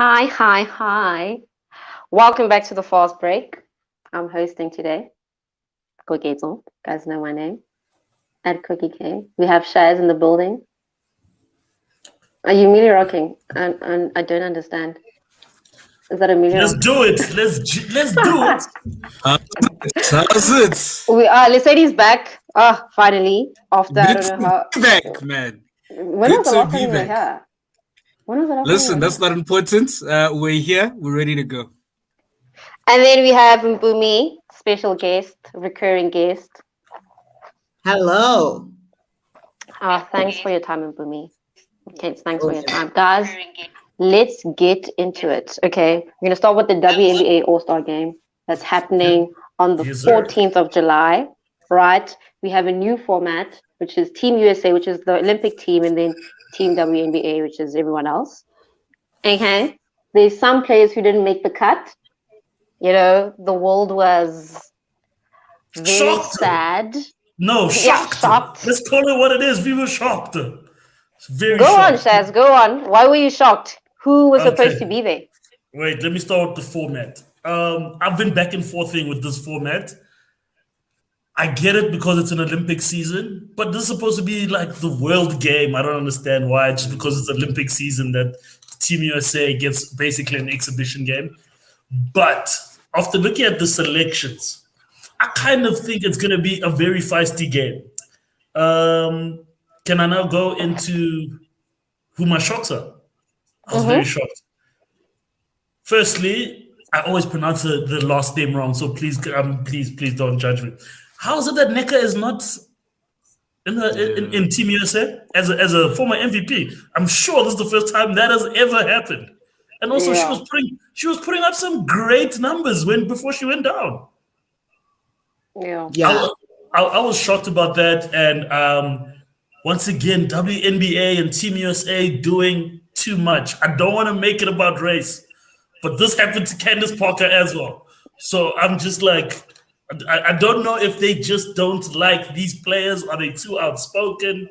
Hi, hi, hi. Welcome back to the Fastbreak. I'm hosting today. Cookie Hazel. Guys know my name. At Cookie K. We have Shaz in the building. Are you really rocking? And I don't understand. Is that Amelia Let's rocking? do it. Let's do it. How's it? We are. Let's back. Oh, finally. After I Good don't know to how. be back, man. When Good was the to last time be you were back. here? When was the last time you Listen, were that's here? not important. We're here. We're ready to go. And then we have Mbumi, special guest, recurring guest. Hello. Thanks for your time, Mbumi. Okay, thanks for your Okay. time. Guys, let's get into it. Okay, we're gonna start with the WNBA All-Star game that's happening on the Yes, sir. 14th of July. Right? We have a new format, which is Team USA, which is the Olympic team, and then Team WNBA, which is everyone else. Okay. There's some players who didn't make the cut. The world was very Shocked. sad. No, Yeah, shocked. shocked. Let's call it what it is. We were shocked. Very Go on, shocked. Shaz, go on. Why were you shocked? Who was supposed to Okay. be there? Wait, let me start with the format. I've been back and forthing with this format. I get it because it's an Olympic season, but this is supposed to be like the world game. I don't understand why, just because it's Olympic season, that Team USA gets basically an exhibition game. But after looking at the selections, I kind of think it's going to be a very feisty game. Can I now go into who my shocks are? I was very shocked. Firstly, I always pronounce the last name wrong, so please don't judge me. How is it that Neka is not in Team USA as a former MVP? I'm sure this is the first time that has ever happened. And also, Yeah. she was putting up some great numbers before she went down. Yeah. Yeah. I was shocked about that, and once again, WNBA and Team USA doing too much. I don't want to make it about race, but this happened to Candace Parker as well. So I'm just like, I don't know if they just don't like these players. Are they too outspoken?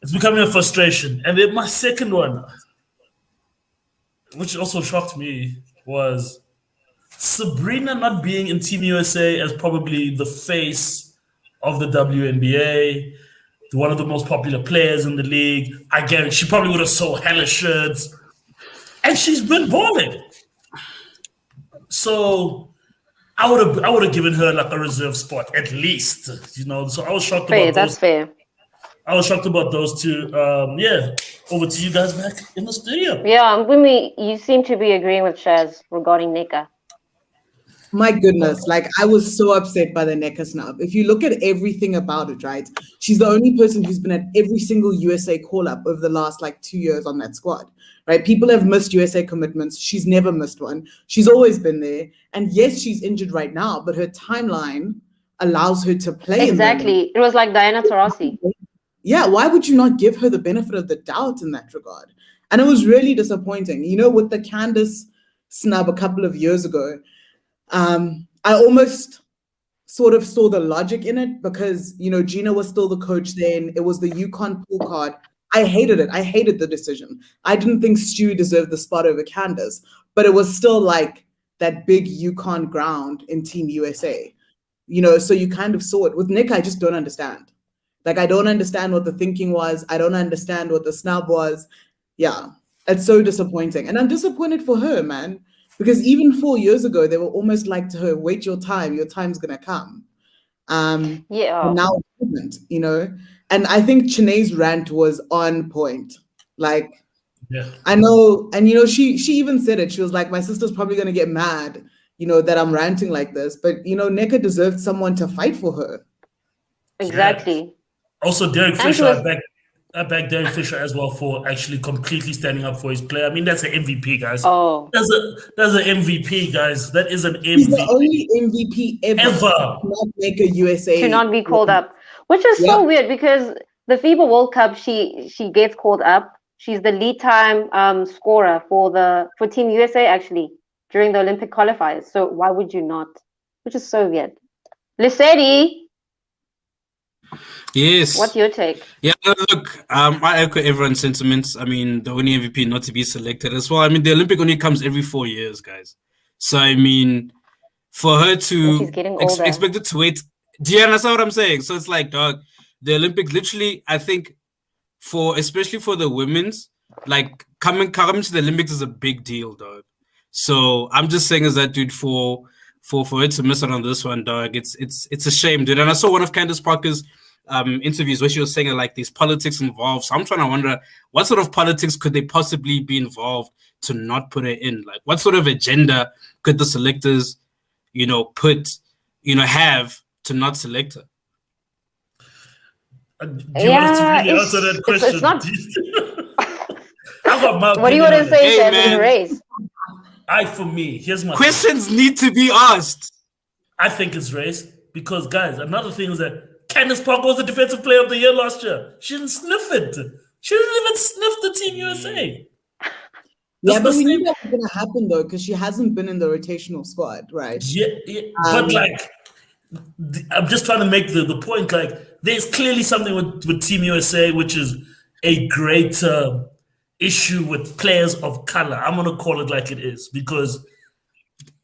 It's becoming a frustration. And then my second one, which also shocked me, was Sabrina not being in Team USA as probably the face of the WNBA, one of the most popular players in the league. I guarantee she probably would have sold hella shirts. And she's been balling. So I would have given her like a reserve spot at least. So I was shocked Fair, about those. that's fair. I was shocked about those two. Yeah. Over to you guys back in the studio. Yeah, Bumi, you seem to be agreeing with Shaz regarding Nika. My goodness. Like, I was so upset by the Necker snub. If you look at everything about it, right? She's the only person who's been at every single USA call up over the last 2 years on that squad, right? People have missed USA commitments. She's never missed one. She's always been there. And yes, she's injured right now, but her timeline allows her to play Exactly. It was like Diana Taurasi. Yeah, why would you not give her the benefit of the doubt in that regard? And it was really disappointing. With the Candace snub a couple of years ago, I almost sort of saw the logic in it because, Gina was still the coach then. It was the UConn pool card. I hated it. I hated the decision. I didn't think Stewie deserved the spot over Candace, but it was still like that big UConn ground in Team USA. So you kind of saw it. With Nick, I just don't understand. Like, I don't understand what the thinking was. I don't understand what the snub was. Yeah, it's so disappointing. And I'm disappointed for her, man. Because even 4 years ago, they were almost like to her, wait your time's going to come. Yeah. But now it isn't, And I think Chennai's rant was on point. Like, Yeah. I know, and she even said it. She was like, my sister's probably going to get mad, that I'm ranting like this. But, Neka deserved someone to fight for her. Exactly. Yeah. Also, Derek And Fisher, she was- I back Derek Fisher as well for actually completely standing up for his player. I mean, that's an MVP, guys. Oh. That's an MVP, guys. That is an He's the MVP. only MVP ever Ever. to not make a USA. To not be called up. Which is so Yeah. weird because the FIBA World Cup, she gets called up. She's the lead time scorer for Team USA actually during the Olympic qualifiers. So why would you not? Which is so weird. Lissetti. Yes. What's your take? Yeah, no, look, I echo everyone's sentiments. I mean, the only MVP not to be selected as well. I mean, the Olympic only comes every 4 years, guys. So, I mean, for her And she's to getting older. expect it to wait. Do you understand what I'm saying? So it's like, dog, the Olympics literally, I think, especially for the women's, like coming to the Olympics is a big deal, dog. So I'm just saying is that, dude, for her to miss out on this one, dog, it's a shame, dude. And I saw one of Candace Parker's interviews where she was saying like there's politics involved. So I'm trying to wonder what sort of politics could they possibly be involved to not put her in? Like what sort of agenda could the selectors, have to not select her? Do you want us to really answer that question? It's not. I got my What do you want to say, Hey, Shed, in race? For me, here's my questions need to be asked. I think it's race because, guys, another thing is that Candace Parker was the defensive player of the year last year. She didn't sniff it. She didn't even sniff the Team USA. Yeah, but we knew that was going to happen though, because she hasn't been in the rotational squad, right? Yeah, but like, I'm just trying to make the point. Like, there's clearly something with Team USA, which is a great issue with players of color. I'm gonna call it like it is because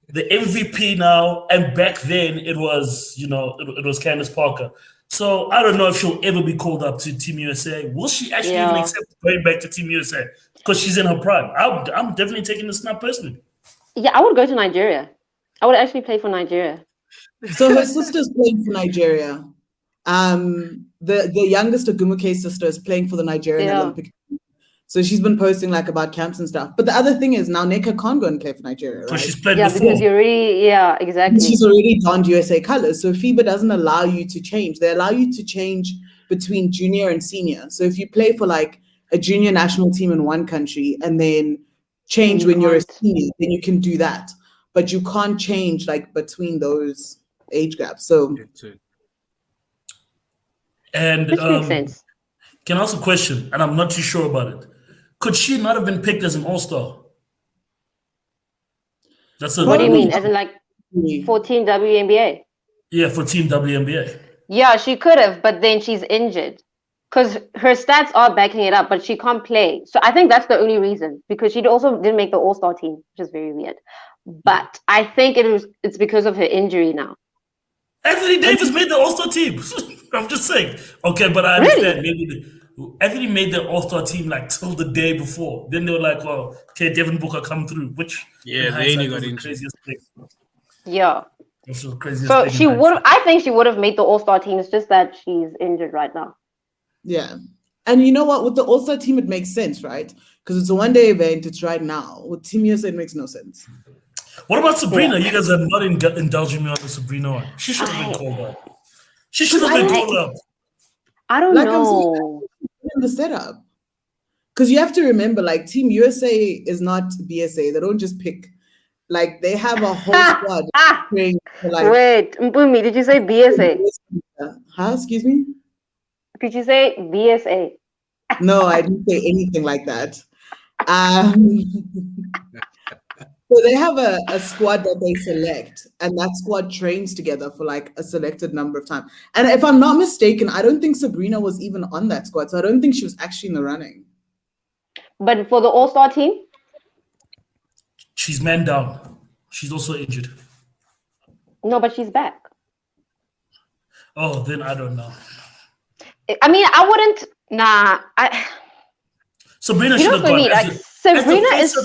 the MVP now, and back then it was, it was Candace Parker. So I don't know if she'll ever be called up to Team USA. Will she actually even accept going back to Team USA? Because she's in her prime. I'm definitely taking the snap personally. Yeah, I would go to Nigeria. I would actually play for Nigeria. So her sister's playing for Nigeria. The youngest Ogumuke's sister is playing for the Nigerian Olympic team. So she's been posting like about camps and stuff. But the other thing is now Neka can't go and play for Nigeria, right? She's played before. Because you're already, exactly. She's already donned USA colors. So FIBA doesn't allow you to change. They allow you to change between junior and senior. So if you play for like a junior national team in one country and then change when you're a senior, then you can do that. But you can't change like between those age gaps. So and which makes sense. Can I ask a question? And I'm not too sure about it. Could she not have been picked as an all-star? What do you mean? As in like for Team WNBA? Yeah, for Team WNBA. Yeah, she could have, but then she's injured. Because her stats are backing it up, but she can't play. So I think that's the only reason. Because she also didn't make the all-star team, which is very weird. But I think it's because of her injury now. Anthony Davis made the all-star team. I'm just saying. Okay, but I understand. Really? Maybe Anthony made the all-star team like till the day before. Then they were like, "Well, okay, Devin Booker come through," which they only got the craziest thing. Yeah. That's the craziest so thing she would. I think she would have made the all-star team. It's just that she's injured right now. Yeah, and you know what? With the all-star team, it makes sense, right? Because it's a one-day event. It's right now. With Team USA, it makes no sense. What about Sabrina? You guys are not indulging me on the Sabrina one. She should have been called up. She should have been called up. I don't know. The setup, because you have to remember, like Team USA is not BSA. They don't just pick. Like they have a whole squad. Wait, Mpumi, did you say BSA? Excuse me? Did you say BSA? No, I didn't say anything like that. So they have a squad that they select, and that squad trains together for like a selected number of time. And if I'm not mistaken, I don't think Sabrina was even on that squad, so I don't think she was actually in the running. But for the all-star team? She's man down. She's also injured. No, but she's back. Oh, then I don't know. I mean, I wouldn't. Nah. Sabrina should have gone. Like, Sabrina is.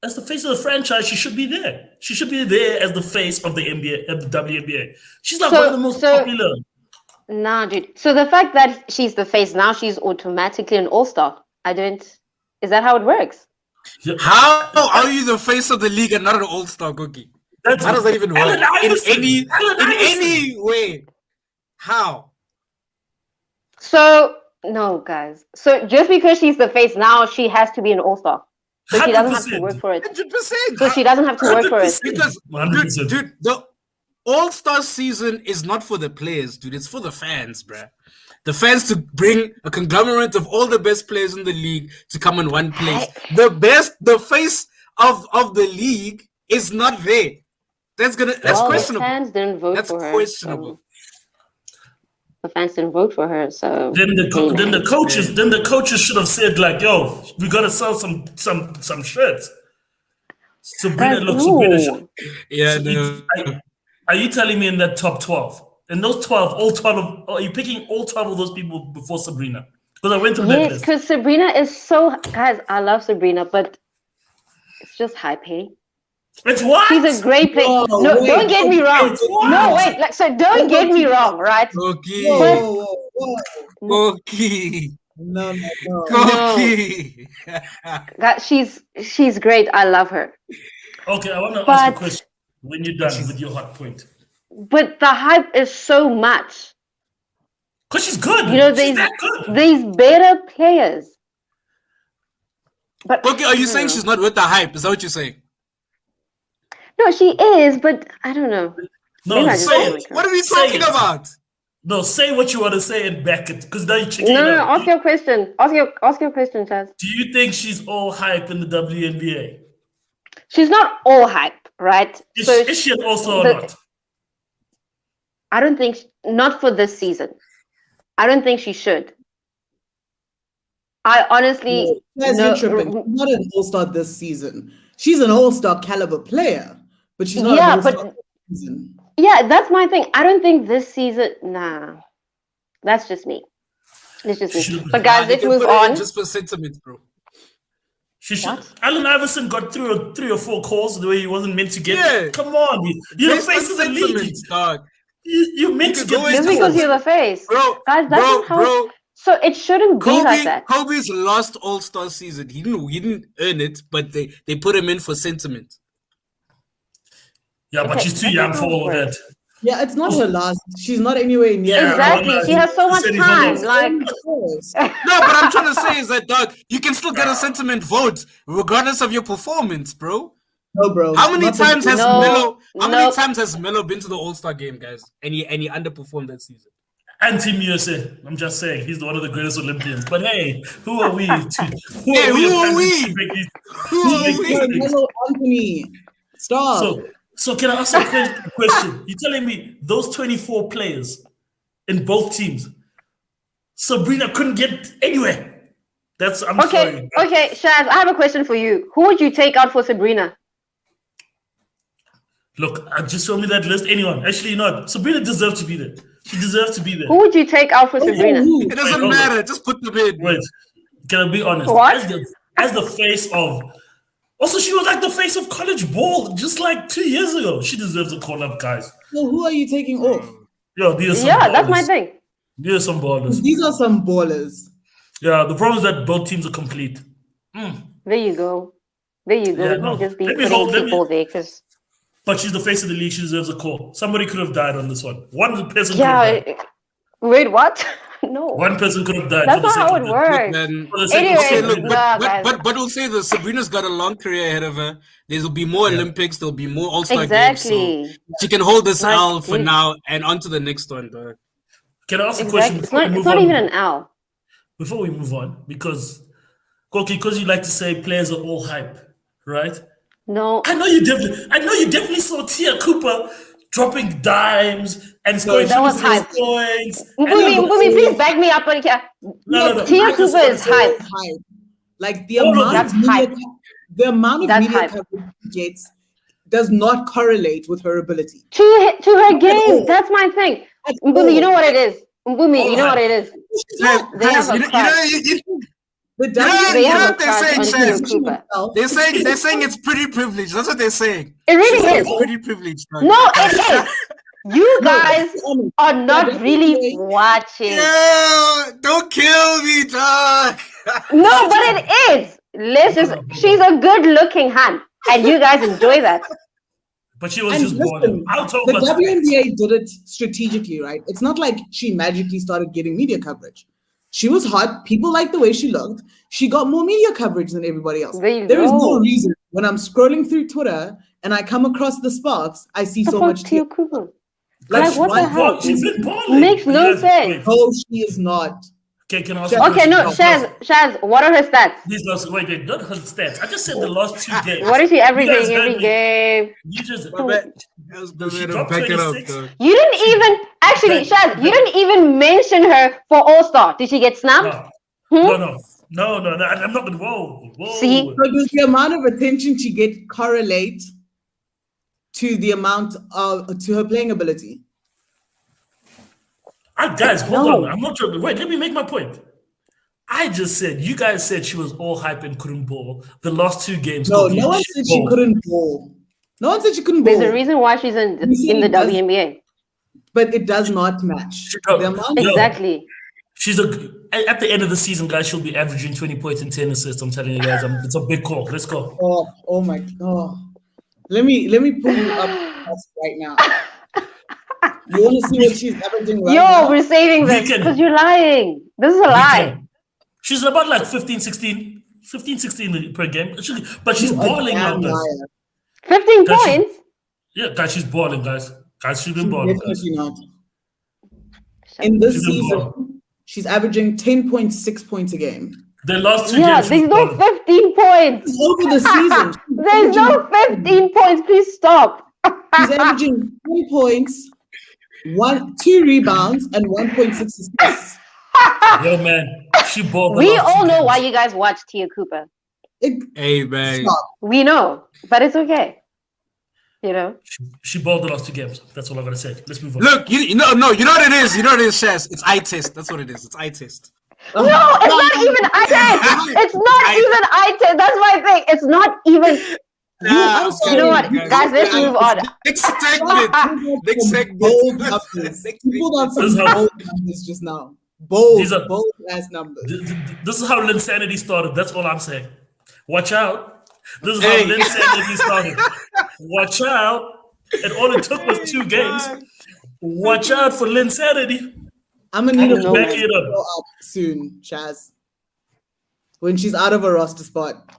As the face of the franchise, she should be there. She should be there as the face of the NBA, of the WNBA. She's like one of the most popular. Nah, dude. So the fact that she's the face now, she's automatically an all-star. Is that how it works? Yeah. How are you the face of the league and not an all-star, Cookie? How does that even work? In any way? How? So no, guys. So just because she's the face now, she has to be an all-star. So she doesn't have to work for it. 100%. So she doesn't have to work for it. Because, dude, the all-star season is not for the players, dude. It's for the fans, bruh. The fans to bring a conglomerate of all the best players in the league to come in one place. The face of the league is not there. That's questionable. The fans didn't vote for her. That's questionable. the fans didn't vote for her. So Then the coaches should have said like, "Yo, we gotta sell some shirts." Sabrina, Guys, look, no. Sabrina. Yeah, So no. are you telling me in that top 12? In those 12, all 12 of, are you picking all 12 of those people before Sabrina? Because I went through that Yes, list. because Sabrina is so, guys, I love Sabrina, but it's just hype, hey? It's what? She's a great player. Whoa, No, wait, don't get me wrong. it's what? No, wait, like, so don't get me wrong, right? Cookie. Whoa. Cookie. No. Cookie. Guys, she's great. I love her. Okay, I want to ask But- a question when you're done with your hot point. But the hype is so much. Because she's good. You know, She's that good. these better players. But Okay, are you I saying don't she's know. not with the hype? Is that what you're saying? No, she is, but I don't know. No, Maybe I just say don't it. like her. What are we Say talking it. about? No, say what you want to say and back it. Because now you're checking No, it no, out. ask your question. Ask your question, Chaz. Do you think she's all hype in the WNBA? She's not all hype, right? Is she also or the- not? I don't think not for this season. I don't think she should. I honestly Guys, you're tripping. She's not an all-star this season. She's an all-star caliber player, but she's not Yeah, an all-star but- this season. Yeah, that's my thing. I don't think this season. Nah, that's just me. It's just me. Should- But guys, They let's can move put her in on. just for sentiment, bro. She should. What? Allen Iverson got three or four calls the way he wasn't meant to get. Yeah. Come on, you're the Based on face of the league. sentiment, dog. You're meant You to could get always Just these because calls. you're the face, Bro, guys, that's not how. bro. So it shouldn't be like that. Kobe's last All-Star season, he didn't earn it, but they put him in for sentiment. Yeah, but Okay, she's too that's young not for how it all of works. that. Yeah, it's not her last. She's not anywhere near. Yeah, Exactly. well, She has so much said he's time. almost- Like, No, but I'm trying to say is that, dog, you can still get a sentiment vote regardless of your performance, bro. No, bro. How many Not the- times has No, Melo? How many no. times has Melo been to the All-Star game, guys? And he underperformed that season. And Team USA. I'm just saying, he's one of the greatest Olympians. But hey, who are we? Who Hey, who are apparently we? to make these- Who to are make we? these things? Hello, Anthony. Stop. So can I ask a question? You're telling me those 24 players in both teams, Sabrina couldn't get anywhere? I'm okay, sorry. okay, Shaz, I have a question for you. Who would you take out for Sabrina? Look, just show me that list. Anyone? Actually, you know what? Sabrina deserves to be there. She deserves to be there. Who would you take out for Sabrina? Who? It doesn't Wait, hold matter. Just put them in. Wait, can I be honest? What? As the face of. Also, she was like the face of college ball just like 2 years ago. She deserves a call up, guys. So who are you taking off? Yo, these are some Yeah, that's my ballers. thing. These are some ballers. These are some ballers. Yeah, the problem is that both teams are complete. There you go. There you go. Yeah, You no. can't just be Let me putting hold- let me- people there because But she's the face of the league. She deserves a call. Somebody could have died on this one. One person could have died. yeah. Wait, what? No. One person could have died. That's for the not sake how of it the- works. Then, For the sake of Anyway, okay, the- look, nah, guys. but we'll say this: Sabrina's got a long career ahead of her. There'll be more Yeah. Olympics. There'll be more All-Star games. So Exactly. she can hold this Like, L for dude. now and on to the next one, dog. Can I ask a Exactly. question It's before we not. It's move not on? even an L. Before we move on, because Koki, because you like to say players are all hype, right? No. I know you definitely saw Tia Cooper dropping dimes and scoring that was 24 hype. points. Mbumi, please back me up on here. No. Tia I just Cooper wanna is say- hype. Hype. Like the Hold on. amount That's of media, hype. the amount of That's media hype. coverage she gets does not correlate with her ability. To her all. game. That's my thing. At Mbumi, you know all. what it is. Mbumi, All you know hype. what it is. Guys, They have a you know, crush. The Yeah, They you know have a what they're crush saying, on Chaz? Tia Cooper. they're saying it's pretty privileged. That's what they're saying. It really It's is. pretty privileged. dog. No, it is. You guys honest. are not Yeah, really definitely. watching. Yeah, don't kill me, dog. No, but it is. She's a good looking hand. And you guys enjoy that. But she was And just born. listen, I'll talk the about facts. WNBA did it strategically, right? It's not like she magically started getting media coverage. She was hot. People liked the way she looked. She got more media coverage than everybody else. There you There is no go. reason when I'm scrolling through Twitter and I come across the Sparks, I see so Fuck much Tia Tia. Cooper. Like, Like, what why- the hell? She's been balling. Makes no Yes, sense. wait. No, she is not. Okay, can I ask Okay, no, Shaz, what are her stats? These last, wait, not her stats. I just said the last 2 games. What is she You guys averaging every heard me. game? You just She dropped back it up, 26. dog. You didn't even actually, Shaz. You didn't even mention her for All Star. Did she get snubbed? No. I'm not gonna. Whoa. See? So does the amount of attention she gets correlate to the amount of to her playing ability? Guys, hold No. on. I'm not sure. Wait, let me make my point. I just said you guys said she was all hype and couldn't ball. The last 2 games. No, no one said she couldn't ball. No one said she couldn't ball. There's a reason why she's in the WNBA. But it does not match. Exactly. She's at the end of the season, guys. She'll be averaging 20 points and 10 assists. I'm telling you guys, it's a big call. Let's go. Oh my God! Let me pull you up right now. You want to see what she's averaging right now? We're saving this because you're lying. This is a lie. She's about like 15, 16 per game. But she's balling now, guys. 15 points? Yeah, guys, she's balling, guys. Guys, she's been balling. Definitely not. In this season, she's averaging 10.6 points a game. The last 2 games. There's no 15 points. Over the season. There's no 15 points. Please stop. She's averaging 10 points, 2 rebounds, and 1.6 assists. Yo, man, she balled. We all know why you guys watch Tia Cooper. Hey, man. We know, but it's okay. You know, she balled the last 2 games. That's all I'm gonna say. Let's move on. Look, you know what it is. You know what it is, Shaz. It's eye test. That's what it is. It's eye test. No, it's not even eye test. It's not even eye test. That's my thing. It's not even. You know what, guys? Let's move on. Next segment. Bold numbers. People got some bold numbers just now. Bold ass numbers. This is how Linsanity started. That's all I'm saying. Watch out. This is how Linsanity started. Watch out. And all it took was 2 games. Watch out for Linsanity. I'm gonna need to back it up soon, Shaz. When she's out of a roster spot.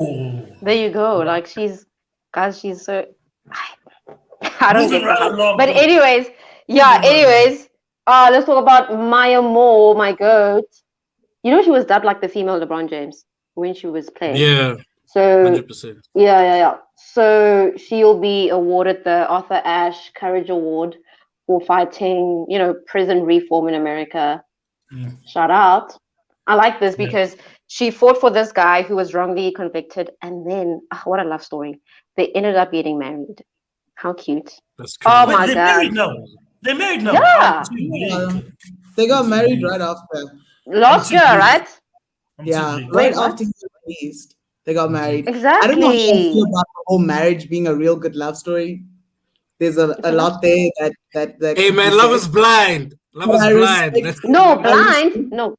Oh. There you go. Like she's so. I don't get that. But anyways, let's talk about Maya Moore, my goat. You know she was dubbed like the female LeBron James when she was playing. Yeah. So 100%. Yeah. So she'll be awarded the Arthur Ashe Courage Award for fighting, prison reform in America. Shout out. I like this because she fought for this guy who was wrongly convicted, and then what a love story. They ended up getting married. How cute. That's cool. Oh my God. They're married now. Yeah. They got married right after. Last year, right? Yeah, right after he was released. They got married. Exactly. I don't know how I feel about the whole marriage being a real good love story. There's a lot there that hey man, love is blind. Love is blind. No,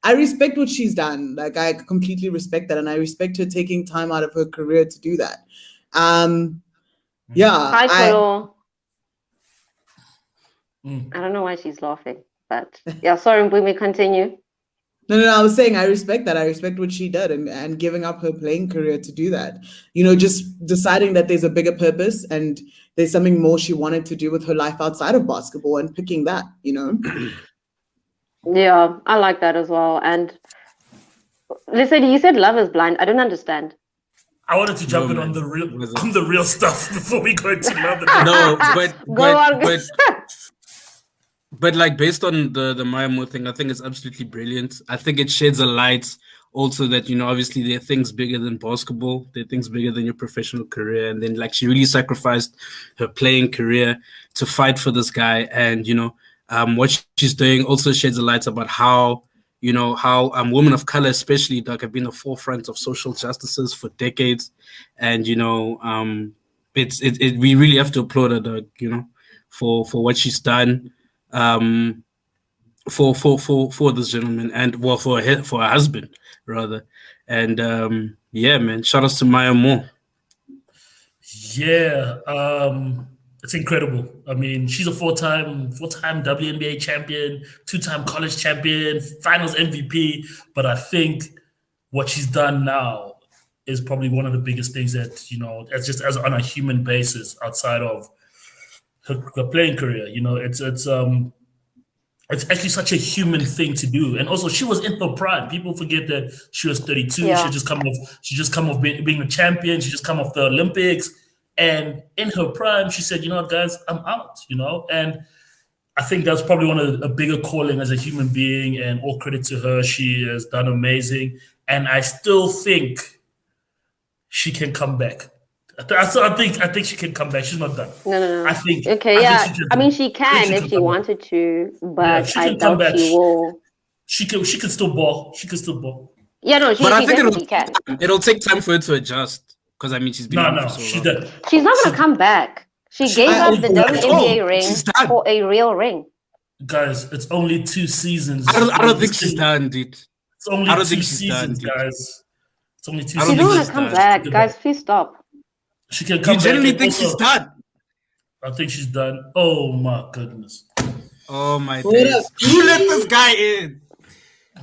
I respect what she's done. Like I completely respect that, and I respect her taking time out of her career to do that. Hi, Kolo. I don't know why she's laughing, but sorry, we may continue. No, I was saying I respect that. I respect what she did and giving up her playing career to do that. Just deciding that there's a bigger purpose and there's something more she wanted to do with her life outside of basketball and picking that, Yeah, I like that as well. And listen, you said love is blind. I don't understand. I wanted to jump in on the real stuff before we go into love. No, but but like based on the Maya Moore thing, I think it's absolutely brilliant. I think it sheds a light also that obviously there are things bigger than basketball. There are things bigger than your professional career, and then like she really sacrificed her playing career to fight for this guy, and what she's doing also sheds a light about how women of color especially have been the forefront of social justices for decades, and we really have to applaud her, for what she's done for this gentleman, and for her husband rather, and man, shout outs to Maya Moore. It's incredible. I mean, she's a four-time WNBA champion, 2-time college champion, finals MVP. But I think what she's done now is probably one of the biggest things that, as on a human basis outside of her playing career. It's actually such a human thing to do. And also, she was in her prime. People forget that she was 32. Yeah. She just come off being a champion. She just come off the Olympics. And in her prime, she said, you know what, guys, I'm out, you know? And I think that's probably one of the bigger calling as a human being, and all credit to her. She has done amazing. And I still think she can come back. I think she can come back. She's not done. No. I think. Okay, I yeah. think I mean, she can if she come back. wanted to, but she I can come doubt back. she will. She can still ball. She can still ball. Yeah, no, she But I think definitely can. it'll take time for her to adjust. Because, I mean, she's been on for so She's long. done. She's not going to come back. She gave up the WNBA ring she's done. for a real ring. Guys, it's only 2 seasons. I don't think she's done, dude. It's only I don't 2 think she's seasons, done, dude. guys. It's only 2 She seasons. don't want to come back. Guys, please stop. She can come You back. genuinely and think also- she's done? I think she's done. Oh my goodness. Oh my Hold up. days. Who let this guy in?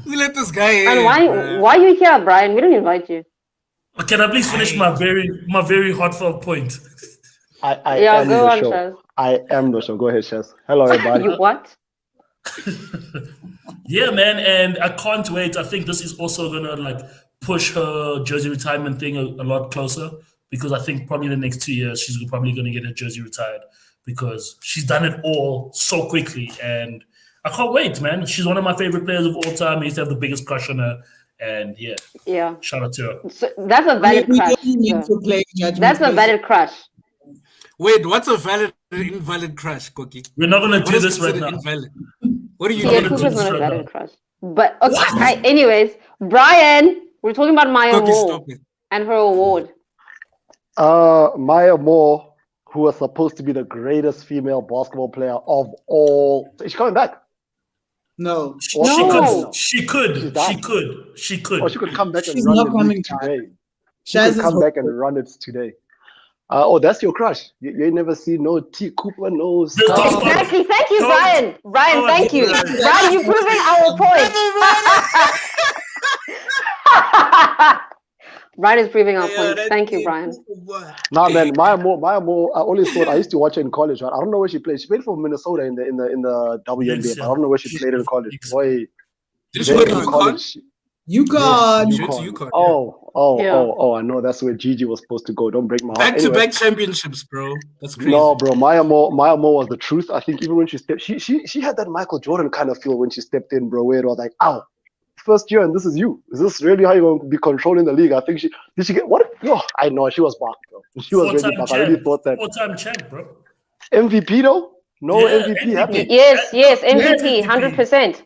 Who let this guy in? And bruh? why are you here, Brian? We didn't invite you. Can I please finish my very heartfelt point? I Yeah, am go the on, show. Shaz. I am the show. Go ahead, Shaz. Hello, everybody. You what? Yeah, man, and I can't wait. I think this is also gonna like push her jersey retirement thing a lot closer, because I think probably in the next 2 years she's probably gonna get her jersey retired, because she's done it all so quickly, and I can't wait, man. She's one of my favorite players of all time. I used to have the biggest crush on her, and yeah, Yeah. shout out to her. So that's a valid We crush. don't need so. to play judgment. That's a valid crush. Wait, what's a valid and invalid crush, Cookie? We're not gonna What do is this right considered now. invalid? What are you Yeah, doing? Cooper's not a Shut valid up. crush. But okay, anyways, Brian, we're talking about Maya Cookie, Moore stop it. and her award. Maya Moore, who was supposed to be the greatest female basketball player of all. Is she coming back? No. She No. could. She could. She's done. She could. She could. Or she could come back and She's run not the coming league back. today. She Shaz could is come back and hopeful. run it today. Oh, that's your crush. You ain't never seen no T. Cooper, no Just talk Scar. about- Exactly. Thank you, Don't- Brian. Brian, don't thank do you. that. Brian, you're proving our point. Brian is proving our point. Thank you, Brian. Nah, man, Maya Moore. I always thought I used to watch her in college. Right? I don't know where she played. She played for Minnesota in the WNBA, but I don't know where she played in college. Boy, Did she go to in UConn? college. UConn. She went to UConn, Oh, I know that's where Gigi was supposed to go. Don't break my heart. Anyway, Back-to-back championships, bro. That's crazy. no, bro, Maya Moore was the truth. I think even when she stepped, she had that Michael Jordan kind of feel when she stepped in, bro, where it was like, ow, first year and this is you. Is this really how you're going to be controlling the league? I think did she get what? Yo, I know she was back, bro. She was really back. I really thought that. 4-time champ, bro. MVP though? No Yeah, MVP happy. Yes, MVP, 100%.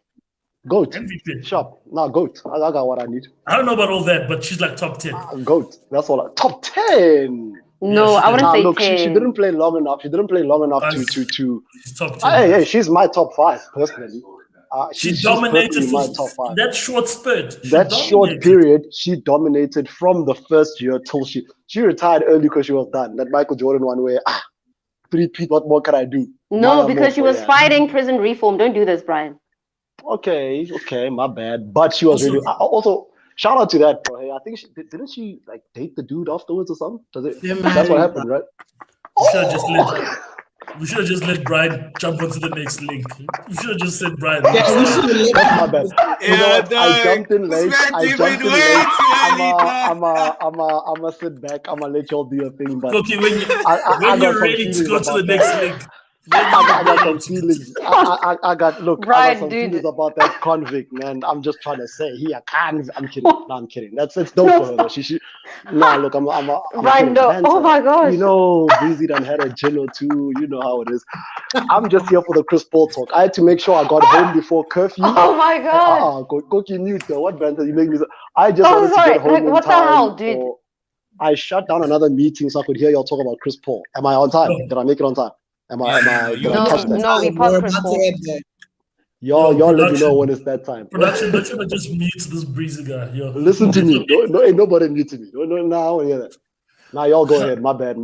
Goat. MVP. Sharp. Nah, goat. I got what I need. I don't know about all that, but she's like top 10. Goat. That's all. Top 10. No, Yeah, I wouldn't Nah, say look, 10. she didn't play long enough. She didn't play long enough Guys, to. She's top 10. Hey, she's my top 5 personally. She She's dominated personally my for top 5. that short spurt. She That short dominated. period, she dominated from the first year till she retired early because she was done. That Michael Jordan one where 3-peat, what more can I do? No, Maya because she Moore, was yeah. fighting prison reform. Don't do this, Brian. Okay, my bad. But she was Also- really also shout out to that, bro. Hey, I think didn't she like date the dude afterwards or something? They're That's what married. happened, right? We should have just let Brian jump onto the next link. We should have just said Brian. Yeah, we should have That's my bad. You know what? I dog. jumped in late. This man I did jumped it in way late. too early, I'm sit back. I'm gonna let y'all do your thing. But Okay, when I you're got some ready to feelings go to the about next that. link. I got some feelings. I got I Right, got some dude. feelings about that convict, man. I'm just trying to say I'm kidding. No, I'm kidding. It's dope for her though. She nah, look, I'm Right, kidding. no. Banter. Oh my gosh. You know, Breezy done had a gin or two. You know how it is. I'm just here for the Chris Paul talk. I had to make sure I got home before curfew. Oh my god. Cookie mute. What banter? You make me. I just Oh, wanted sorry. to get home Like, in what the time. hell, dude? I shut down another meeting so I could hear y'all talk about Chris Paul. Am I on time? No. Did I make it on time? Did I No, catch that? no, we We're paused about Chris to Paul. head there. Y'all let me Production. know when it's that time. Production, let's just mute this breezy guy. Yo. Listen to me. Ain't nobody muting me. No, now I want to hear that. Now y'all go ahead. My bad.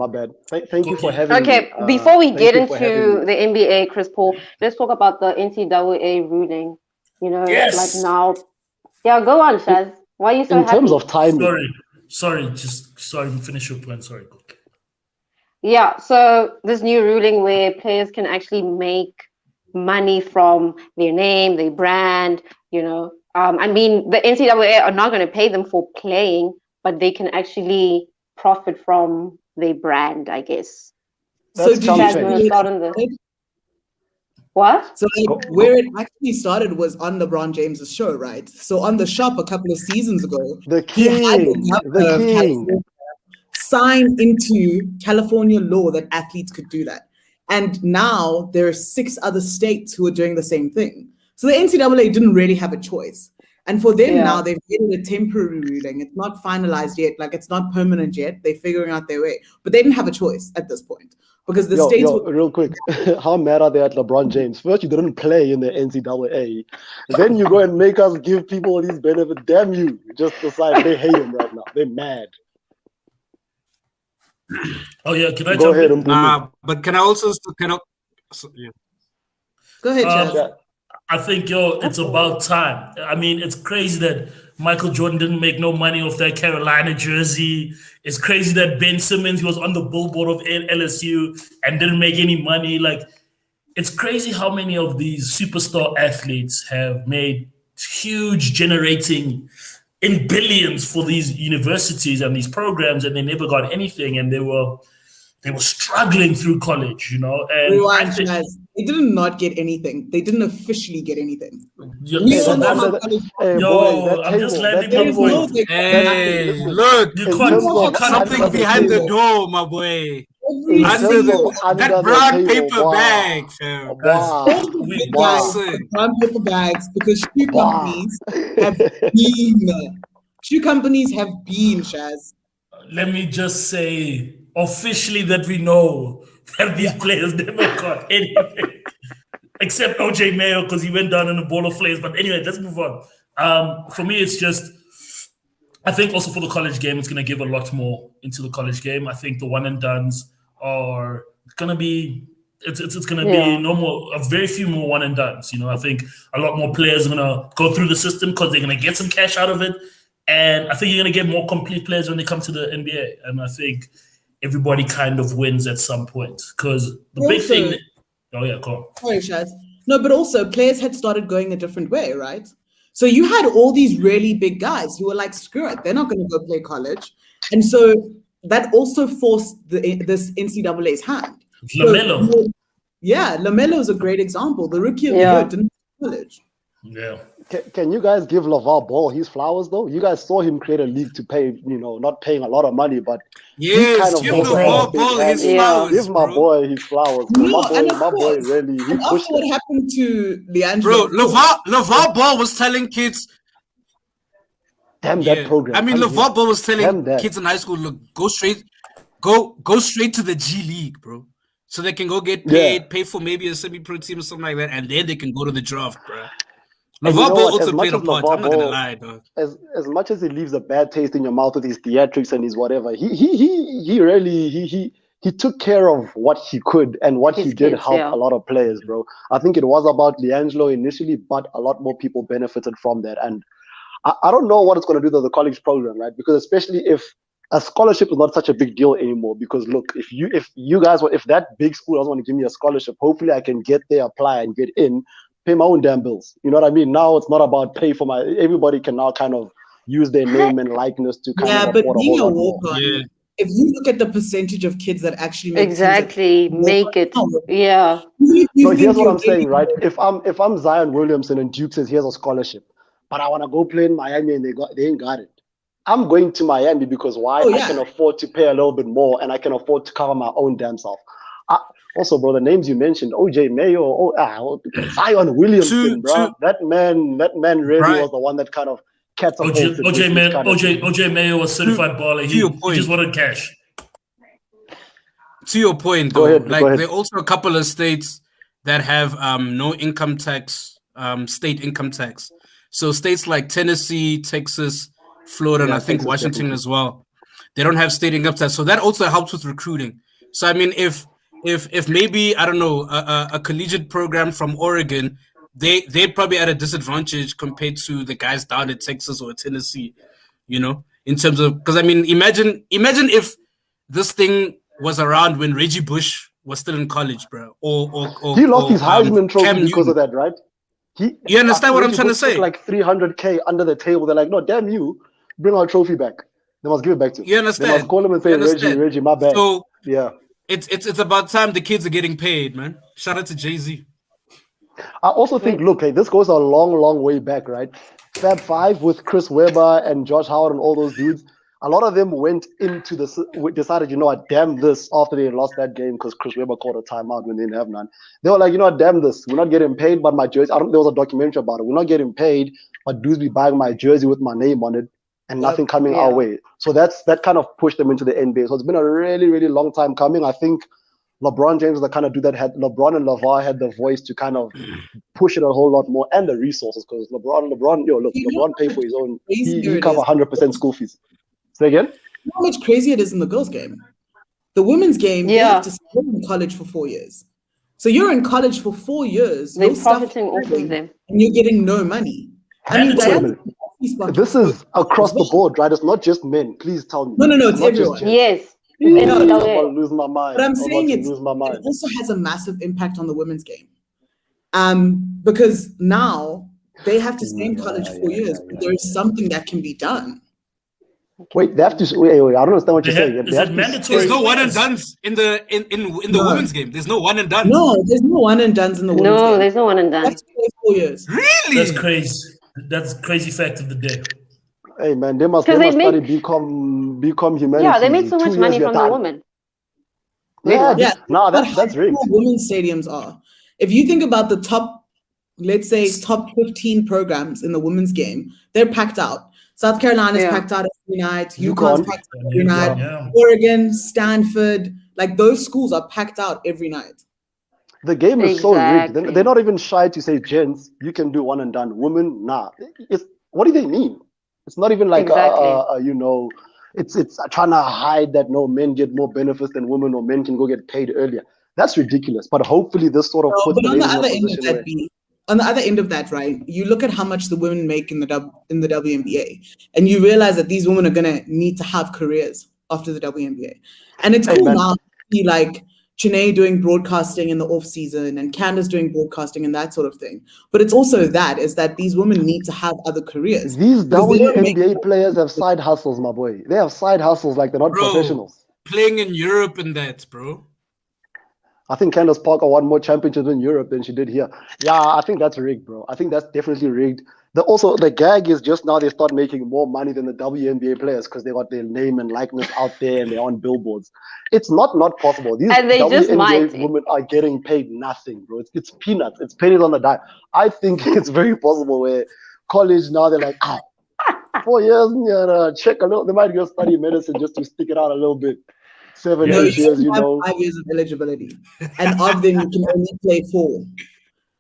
Thank you for having me. Okay, before we Thank get you for having into me. the NBA, Chris Paul, let's talk about the NCAA ruling. You know, Yes. like now. Yeah, go on, Shaz. Why are you so In happy? terms of timing, Sorry, finish your point. Sorry. Yeah, so this new ruling where players can actually make money from their name, their brand, you know. I mean, the NCAA are not going to pay them for playing, but they can actually profit from their brand, I guess. So That's do chump you Chaz, change. you want see to it start on this? started? What? So like Go, where go. it actually started was on LeBron James's show, right? So on the shop a couple of seasons ago, The he had king, the the governor of king. California sign into California law that athletes could do that. And now there are 6 other states who are doing the same thing. So the NCAA didn't really have a choice. And for them now, Yeah. they've made it a temporary ruling. It's not finalized yet, like it's not permanent yet. They're figuring out their way. But they didn't have a choice at this point because the states Yo, were real quick. How mad are they at LeBron James? First, you didn't play in the NCAA. Then you go and make us give people these benefits. Damn you. Just decide they hate him right now. They're mad. Oh yeah, can I Go jump ahead, in? Mpumi. But can I also yeah. Go ahead, Chaz. Um, I think it's about time. I mean, it's crazy that Michael Jordan didn't make no money off that Carolina jersey. It's crazy that Ben Simmons, he was on the billboard of LSU and didn't make any money. Like, it's crazy how many of these superstar athletes have made huge generating in billions for these universities and these programs, and they never got anything, and they were struggling through college, you know. And I Rewind, think Chaz. They did not get anything. They didn't officially get anything. you We Hey, all see know that, how that, college. hey, boy, yo, I'm just landing There my is no point. they got Hey, nothing. listen, look, You in can't, terms you of can't. something under the behind the table, door, my boy. Every in Under terms of single under that the brown table, paper wow, bag, fam. Guys, wow, all the we big guys wow, have Listen, brown paper bags because wow. shoe companies have been, Shaz. let me just say officially that we know that these Yeah. players never got anything except OJ Mayo because he went down in a ball of flames. But anyway, let's move on. For me, it's just I think also for the college game, it's going to give a lot more into the college game. I think the one and dones are going to be. It's going to be Yeah. no more, a very few more one and dones. You know, I think a lot more players are going to go through the system because they're going to get some cash out of it, and I think you're going to get more complete players when they come to the NBA. And I think everybody kind of wins at some point because the big Also, thing. Oh yeah, go on. sorry, Shaz. No, but also players had started going a different way, right? So you had all these really big guys who were like, screw it, they're not going to go play college. And so that also forced this NCAA's hand. So, LaMelo. yeah, LaMelo is a great example. The rookie of the Yeah. year didn't go to college. Yeah. Can you guys give LaVar Ball his flowers though? You guys saw him create a league to pay, not paying a lot of money, but he yes, kind of give also the had a ball big ball hand his in it. Yeah. flowers, Give my bro. boy his flowers, bro. No, and of My boy course. really he And after pushed what it. happened to LeAngelo, Bro, of course. LeVar Ball was telling kids, Damn that yeah. program. I mean, Come here. LeVar Ball was telling Damn that. kids in high school, look, go straight to the G League, bro. So they can go get paid, Yeah. pay for maybe a semi-pro team or something like that, and then they can go to the draft, bro. And you LeVar know Ball what? As also much played a as part. LaVar I'm not gonna Ball, lie, dog. as much as he leaves a bad taste in your mouth with his theatrics and his whatever, he really he took care of what he could, and what he His did kids, help yeah. a lot of players, bro. I think it was about LiAngelo initially, but a lot more people benefited from that. And I don't know what it's going to do to the college program, right? Because especially if a scholarship is not such a big deal anymore. Because look, if that big school doesn't want to give me a scholarship, hopefully I can get there, apply, and get in, pay my own damn bills. You know what I mean? Now it's not about pay for my. Everybody can now kind of use their name and likeness to kind Yeah, of but afford a being whole a lot more. walk-on, Yeah. if you look at the percentage of kids that actually make Exactly. teams, Make it. Yeah. So here's what I'm saying, right? If I'm Zion Williamson and Duke says here's a scholarship, but I want to go play in Miami and they ain't got it. I'm going to Miami because why? Oh, I yeah. can afford to pay a little bit more and I can afford to cover my own damn self. Also, bro, the names you mentioned, OJ Mayo, Zion Williamson, bro. That man really Right. was the one that kind of catapulted OJ Mayo was certified baller. To your He point. just wanted cash. To your point, Go though, ahead, like go ahead. there are also a couple of states that have no income tax, state income tax. So states like Tennessee, Texas, Florida, and Yeah, I think Texas, Washington definitely. as well. They don't have state income tax, so that also helps with recruiting. So I mean, if maybe I don't know a collegiate program from Oregon, they're probably at a disadvantage compared to the guys down in Texas or Tennessee, in terms of, because I mean, imagine if this thing was around when Reggie Bush was still in college, bro. Or He lost his Heisman Cam trophy because Newton. of that, right? You understand what I'm trying to Bush took say? like 300K under the table. They're like, no, damn you, bring our trophy back. They must give it back to him. You understand? They must call him and say, Reggie, my bad. So yeah, it's about time the kids are getting paid, man. Shout out to Jay-Z. I also think, look, hey, this goes a long, long way back, right? Fab Five with Chris Webber and Josh Howard and all those dudes. A lot of them went into this, decided, you know what, damn this, after they lost that game because Chris Webber called a timeout when they didn't have none. They were like, you know what, damn this, we're not getting paid, but my jersey, there was a documentary about it. We're not getting paid, but dudes be buying my jersey with my name on it and nothing coming our way. So that kind of pushed them into the NBA. So it's been a really, really long time coming. I think LeBron James was the kind of dude that had LeBron and LeVar had the voice to kind of push it a whole lot more and the resources because LeBron paid for his own. He covered 100% school fees. Say again? How much crazier it is in the girls' game. The women's game, you have to stay in college for 4 years. So you're in college for 4 years. They're profiting off of them. And you're getting no money. I mean, this is across the board, right? It's not just men. Please tell me. No, it's everyone. Yes. I'm about to lose my mind. But I'm saying it also has a massive impact on the women's game. Because now they have to stay in college for 4 years. But there is something that can be done. Wait, they have to. Wait, I don't understand what you're saying. There's no one and dones in the women's game. There's no one and done. No, there's no one and dones in the women's game. No, there's no one and done. That's 4 years. Really? That's crazy. That's crazy fact of the day. Hey man, they must study become humanities. Yeah, they make so much money from the women. That's rigged. Women's stadiums are. If you think about the top, let's say top 15 programs in the women's game, they're packed out. South Carolina's packed out every night. UConn's packed out every night. Yeah. Oregon, Stanford, like those schools are packed out every night. The game is so rigged. They're not even shy to say, gents, you can do one and done. Women, nah. What do they mean? It's not even like, it's trying to hide that no, men get more benefits than women or men can go get paid earlier. That's ridiculous. But hopefully this sort of puts on the other end of that, right? You look at how much the women make in the WNBA, and you realize that these women are gonna need to have careers after the WNBA. And it's cool now to see like Janae doing broadcasting in the off season and Candace doing broadcasting and that sort of thing. But it's also is that these women need to have other careers. These WNBA players have side hustles, my boy. They have side hustles like they're not professionals. Playing in Europe and that, bro. I think Candace Parker won more championships in Europe than she did here. Yeah, I think that's rigged, bro. I think that's definitely rigged. The gag is just now they start making more money than the WNBA players because they got their name and likeness out there and they're on billboards. It's not possible. These WNBA women are getting paid nothing, bro. It's peanuts. It's pennies on the dime. I think it's very possible where college now they're like, 4 years, check a little. They might go study medicine just to stick it out a little bit. 7, 8 years, 5 years of eligibility, and of them you can only play 4.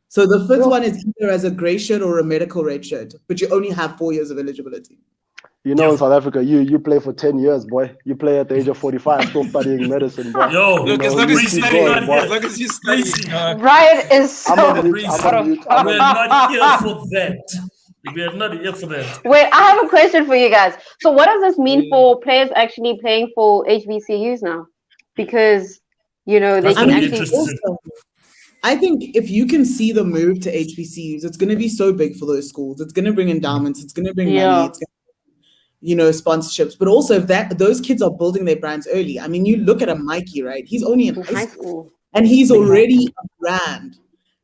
So the fifth one is either as a gray shirt or a medical red shirt, but you only have 4 years of eligibility. In South Africa, you play for 10 years, boy. You play at the age of 45, still studying medicine, boy. Look, as long as you study, Brian is so. We're not here for that. We are not here for that. Wait, I have a question for you guys. So what does this mean for players actually playing for HBCUs now? Because, they can actually... I think if you can see the move to HBCUs, it's going to be so big for those schools. It's going to bring endowments. It's going to bring money. It's going to, sponsorships. But also, if those kids are building their brands early. I mean, you look at a Mikey, right? He's only in high school. And he's already a brand,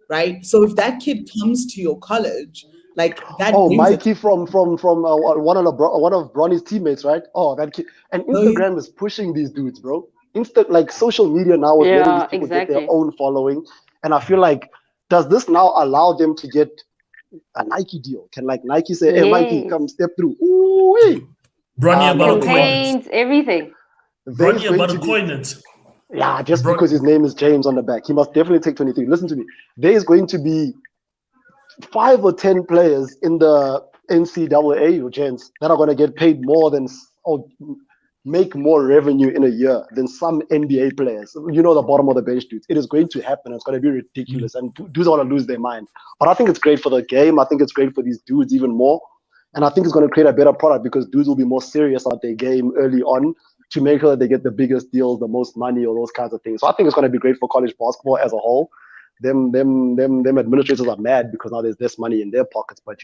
right? So if that kid comes to your college... like that. Mikey from one of Bronny's teammates, right? Oh, that kid. And Instagram is pushing these dudes, bro. Social media now is letting these people get their own following. And I feel like, does this now allow them to get a Nike deal? Can Nike say, "Hey, Mikey, come step through"? Ooh, hey. Bronny about to coin it. Everything. Bronny about to coin it. Yeah, just because his name is James on the back, he must definitely take 23. Listen to me. There is going to be 5 or 10 players in the NCAA, gents, that are going to get paid more than or make more revenue in a year than some NBA players. The bottom of the bench dudes. It is going to happen. It's going to be ridiculous, and dudes are going to lose their mind. But I think it's great for the game. I think it's great for these dudes even more, and I think it's going to create a better product because dudes will be more serious about their game early on to make sure that they get the biggest deals, the most money, or those kinds of things. So I think it's going to be great for college basketball as a whole. Them administrators are mad because now there's less money in their pockets. But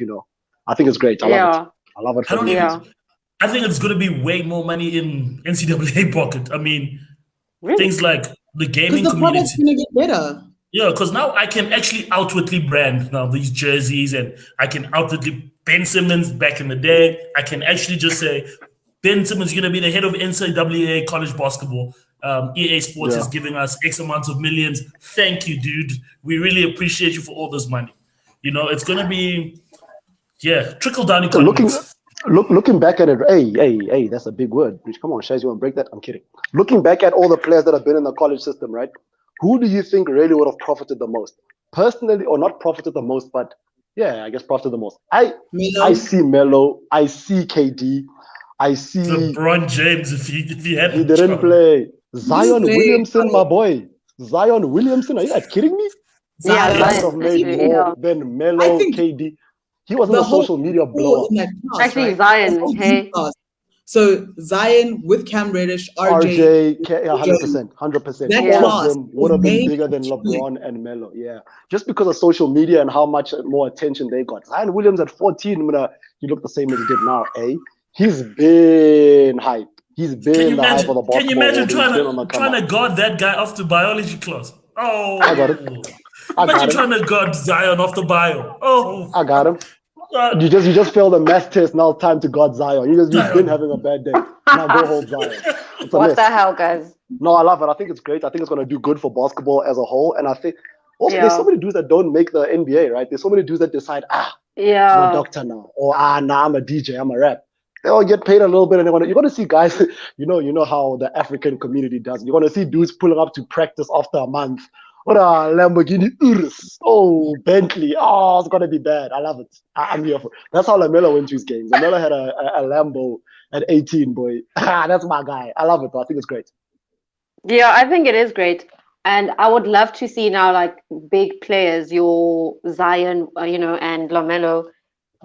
I think it's great. I love it. I love it for me. I think it's going to be way more money in NCAA pocket. I mean, Really? things like the gaming Because the community. product's going to get better. Yeah, because now I can actually outwardly brand now these jerseys, and I can outwardly Ben Simmons back in the day. I can actually just say Ben Simmons is going to be the head of NCAA college basketball. EA Sports is giving us X amounts of millions. Thank you, dude. We really appreciate you for all this money. It's going to be, trickle down economics. Looking back at it, hey, that's a big word. Come on, Shaz, you want to break that? I'm kidding. Looking back at all the players that have been in the college system, right? Who do you think really would have profited the most? Personally, or not profited the most, but I guess profited the most. I see Melo, I see KD, I see LeBron James if he had he didn't play. Zion Williamson, my boy. Zion Williamson, are you guys kidding me? Yeah, Zion would have made more than Melo, KD. He wasn't a social media blower. Actually, Zion, hey. So Zion with Cam Reddish, RJ, 100%. That All of them would have been bigger than LeBron and Melo. Yeah, just because of social media and how much more attention they got. Zion Williams at 14, he looked the same as he did now. He's been hype. He's been the hype of the basketball. Can you imagine trying to guard that guy off the biology class? Oh, I got it. Imagine trying to guard Zion off the bio. Oh, I got him. You just failed a math test. Now it's time to guard Zion. You've been having a bad day. Now go hold Zion. What the hell, guys? No, I love it. I think it's great. I think it's going to do good for basketball as a whole. And I think also there's so many dudes that don't make the NBA, right? There's so many dudes that decide, I'm a doctor now, or I'm a DJ, I'm a rap. They all get paid a little bit, and you're going to see guys. You know how the African community does. You're going to see dudes pulling up to practice after a month. What a Lamborghini Urus. Oh, Bentley. Oh, it's going to be bad. I love it. I'm here for it. That's how LaMelo went to his games. LaMelo had a Lambo at 18, boy. That's my guy. I love it, though. I think it's great. Yeah, I think it is great. And I would love to see now, like, big players, your Zion, and LaMelo,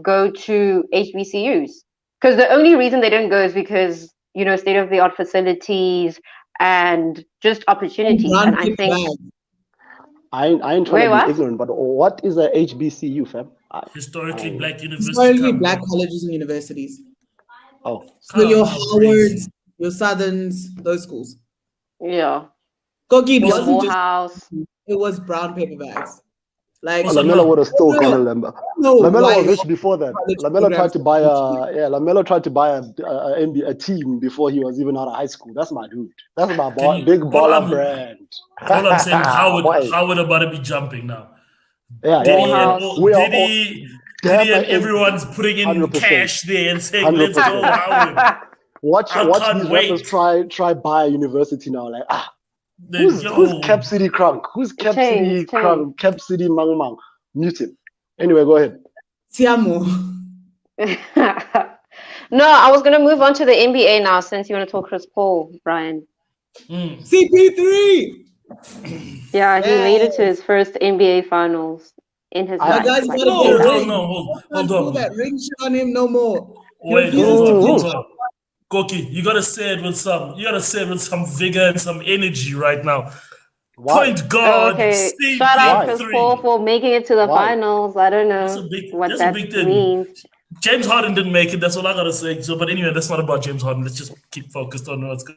go to HBCUs. Because the only reason they don't go is because, state-of-the-art facilities and just opportunities. And I think... I ain't trying to be ignorant, but what is a HBCU, fam? Historically black universities. Historically black colleges and universities. Oh. So your Howards, your Southerns, those schools. Yeah. Kogi wasn't Morehouse. It was brown paper bags. Like LaMelo would have still gone to LaMelo. LaMelo was rich before that. LaMelo tried to buy a team before he was even out of high school. That's my dude. That's my big baller brand. All I'm saying, Howard about to be jumping now. Diddy and everyone's putting in 100%. Cash there and saying, 100%. Let's go, Howard. Watch these rappers try buy a university now. Like, who's Cap City Crunk? Who's Cap City Crunk? Cap City Mang Mang? Mute him. Anyway, go ahead. Tiamo. No, I was going to move on to the NBA now since you want to talk Chris Paul, Brian. CP3! Yeah, he made it to his first NBA finals in his life. Hold on. That ring shit on him no more. Wait, hold on. Koki, you gotta say it with some vigor and some energy right now. Why? Point guard. Okay. Shout out Chris Paul for making it to the finals. I don't know what that means. James Harden didn't make it. That's all I gotta say. So, but anyway, that's not about James Harden. Let's just keep focused on what's good.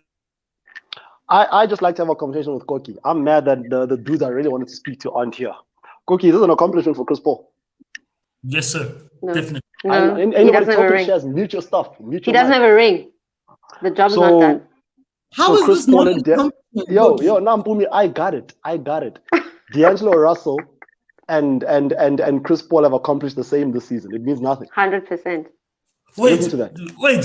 I just like to have a conversation with Koki. I'm mad that the dudes I really wanted to speak to aren't here. Koki, this is an accomplishment for Chris Paul. Yes, sir. No. Definitely. No, anybody talking shares, mute your stuff. He doesn't have a ring. The job's not done. How is this not an accomplishment? Yo, Nampumi, I got it. D'Angelo Russell and Chris Paul have accomplished the same this season. It means nothing. 100%. Wait.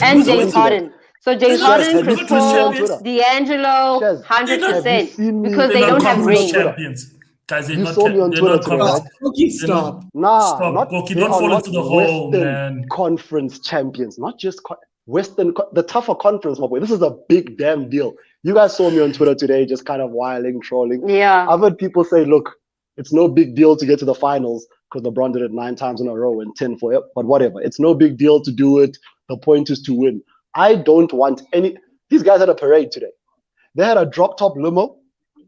And James Harden. So James Harden, Chris Paul, D'Angelo, 100%. Because they don't have rings. Guys, you saw me on Twitter today. Stop. Not don't fall into the hole, man. Conference champions, not just the tougher conference, my boy. This is a big damn deal. You guys saw me on Twitter today, just kind of whiling, trolling. Yeah. I've heard people say, look, it's no big deal to get to the finals because LeBron did it 9 times in a row and 10 for it. But whatever, it's no big deal to do it. The point is to win. I don't want any. These guys had a parade today. They had a drop top limo.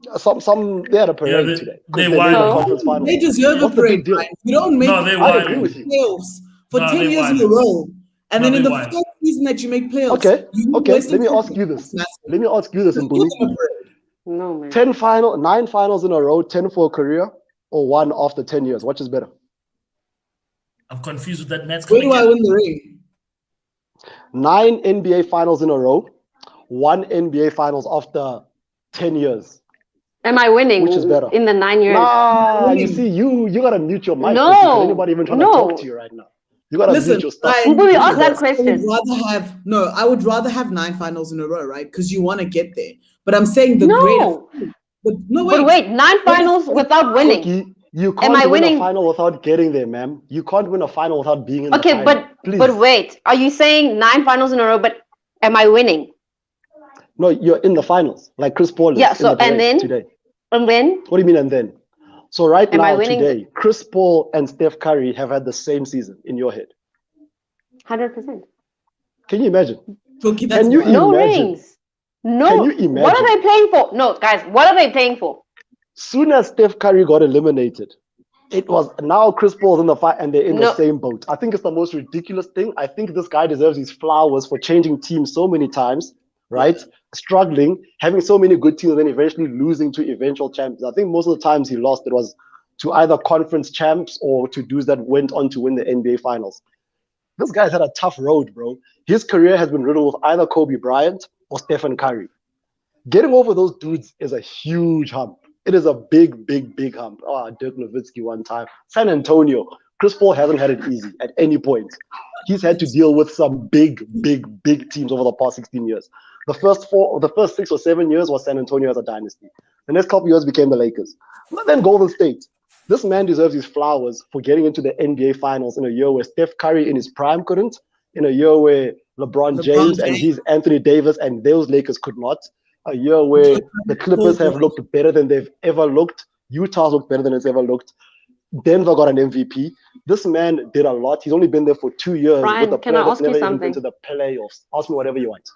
They had a parade Yeah, today they because they made won. the conference final. They deserve a What's the parade. big deal? Ryan. You don't make No, they I won. agree with you. playoffs for No, 10 they years in won. a row. And No, then in they the won. first season that you make playoffs, Okay. you Okay. Western Let me ask Conference. you this. That's massive. Let me ask you this, Just Mbumi. give them a parade. No, man. 9 finals in a row, 10 for a career, or one after 10 years. Which is better? I'm confused with that maths. Where do I win the ring? 9 NBA finals in a row, 1 NBA finals after 10 years. Am I winning? Which is better? In the 9 years? Nah, you see, you gotta mute your mic. No, Because anybody even trying to talk no. to you right now? You gotta Listen, mute your stuff. Ryan, But we asked that I question. would rather have 9 finals in a row, right? Because you want to get there. But I'm saying the greater. No. But wait, 9 finals without winning. Cookie, you Am can't I win winning? a final without getting there, ma'am. You can't win a final without being in the Okay, final. Please. but wait. Are you saying 9 finals in a row, but am I winning? No, you're in the finals, like Chris Paul is Yeah, in so the parade and then? today. And when? What do you mean and then? So right Am I now, winning? today, Chris Paul and Steph Curry have had the same season in your head. 100%. Can you imagine? Cookie, that's Can you wild. No imagine? rings. No. Can you imagine? What are they playing for? No, guys, what are they playing for? Soon as Steph Curry got eliminated, it was now Chris Paul's in the fight and they're in the No. same boat. I think it's the most ridiculous thing. I think this guy deserves his flowers for changing teams so many times, right? Struggling, having so many good teams, and then eventually losing to eventual champions. I think most of the times he lost, it was to either conference champs or to dudes that went on to win the NBA finals. This guy's had a tough road, bro. His career has been riddled with either Kobe Bryant or Stephen Curry. Getting over those dudes is a huge hump. It is a big, big, big hump. Oh, Dirk Nowitzki one time. San Antonio. Chris Paul hasn't had it easy at any point. He's had to deal with some big, big, big teams over the past 16 years. The first 6 or 7 years was San Antonio as a dynasty. The next couple years became the Lakers. But then Golden State. This man deserves his flowers for getting into the NBA finals in a year where Steph Curry in his prime couldn't, in a year where LeBron James and he's Anthony Davis and those Lakers could not. A year where the Clippers have looked better than they've ever looked. Utah's looked better than it's ever looked. Denver got an MVP. This man did a lot. He's only been there for 2 years. Brian, with a can I player that's ask you never even something? been to the playoffs. Ask me whatever you want.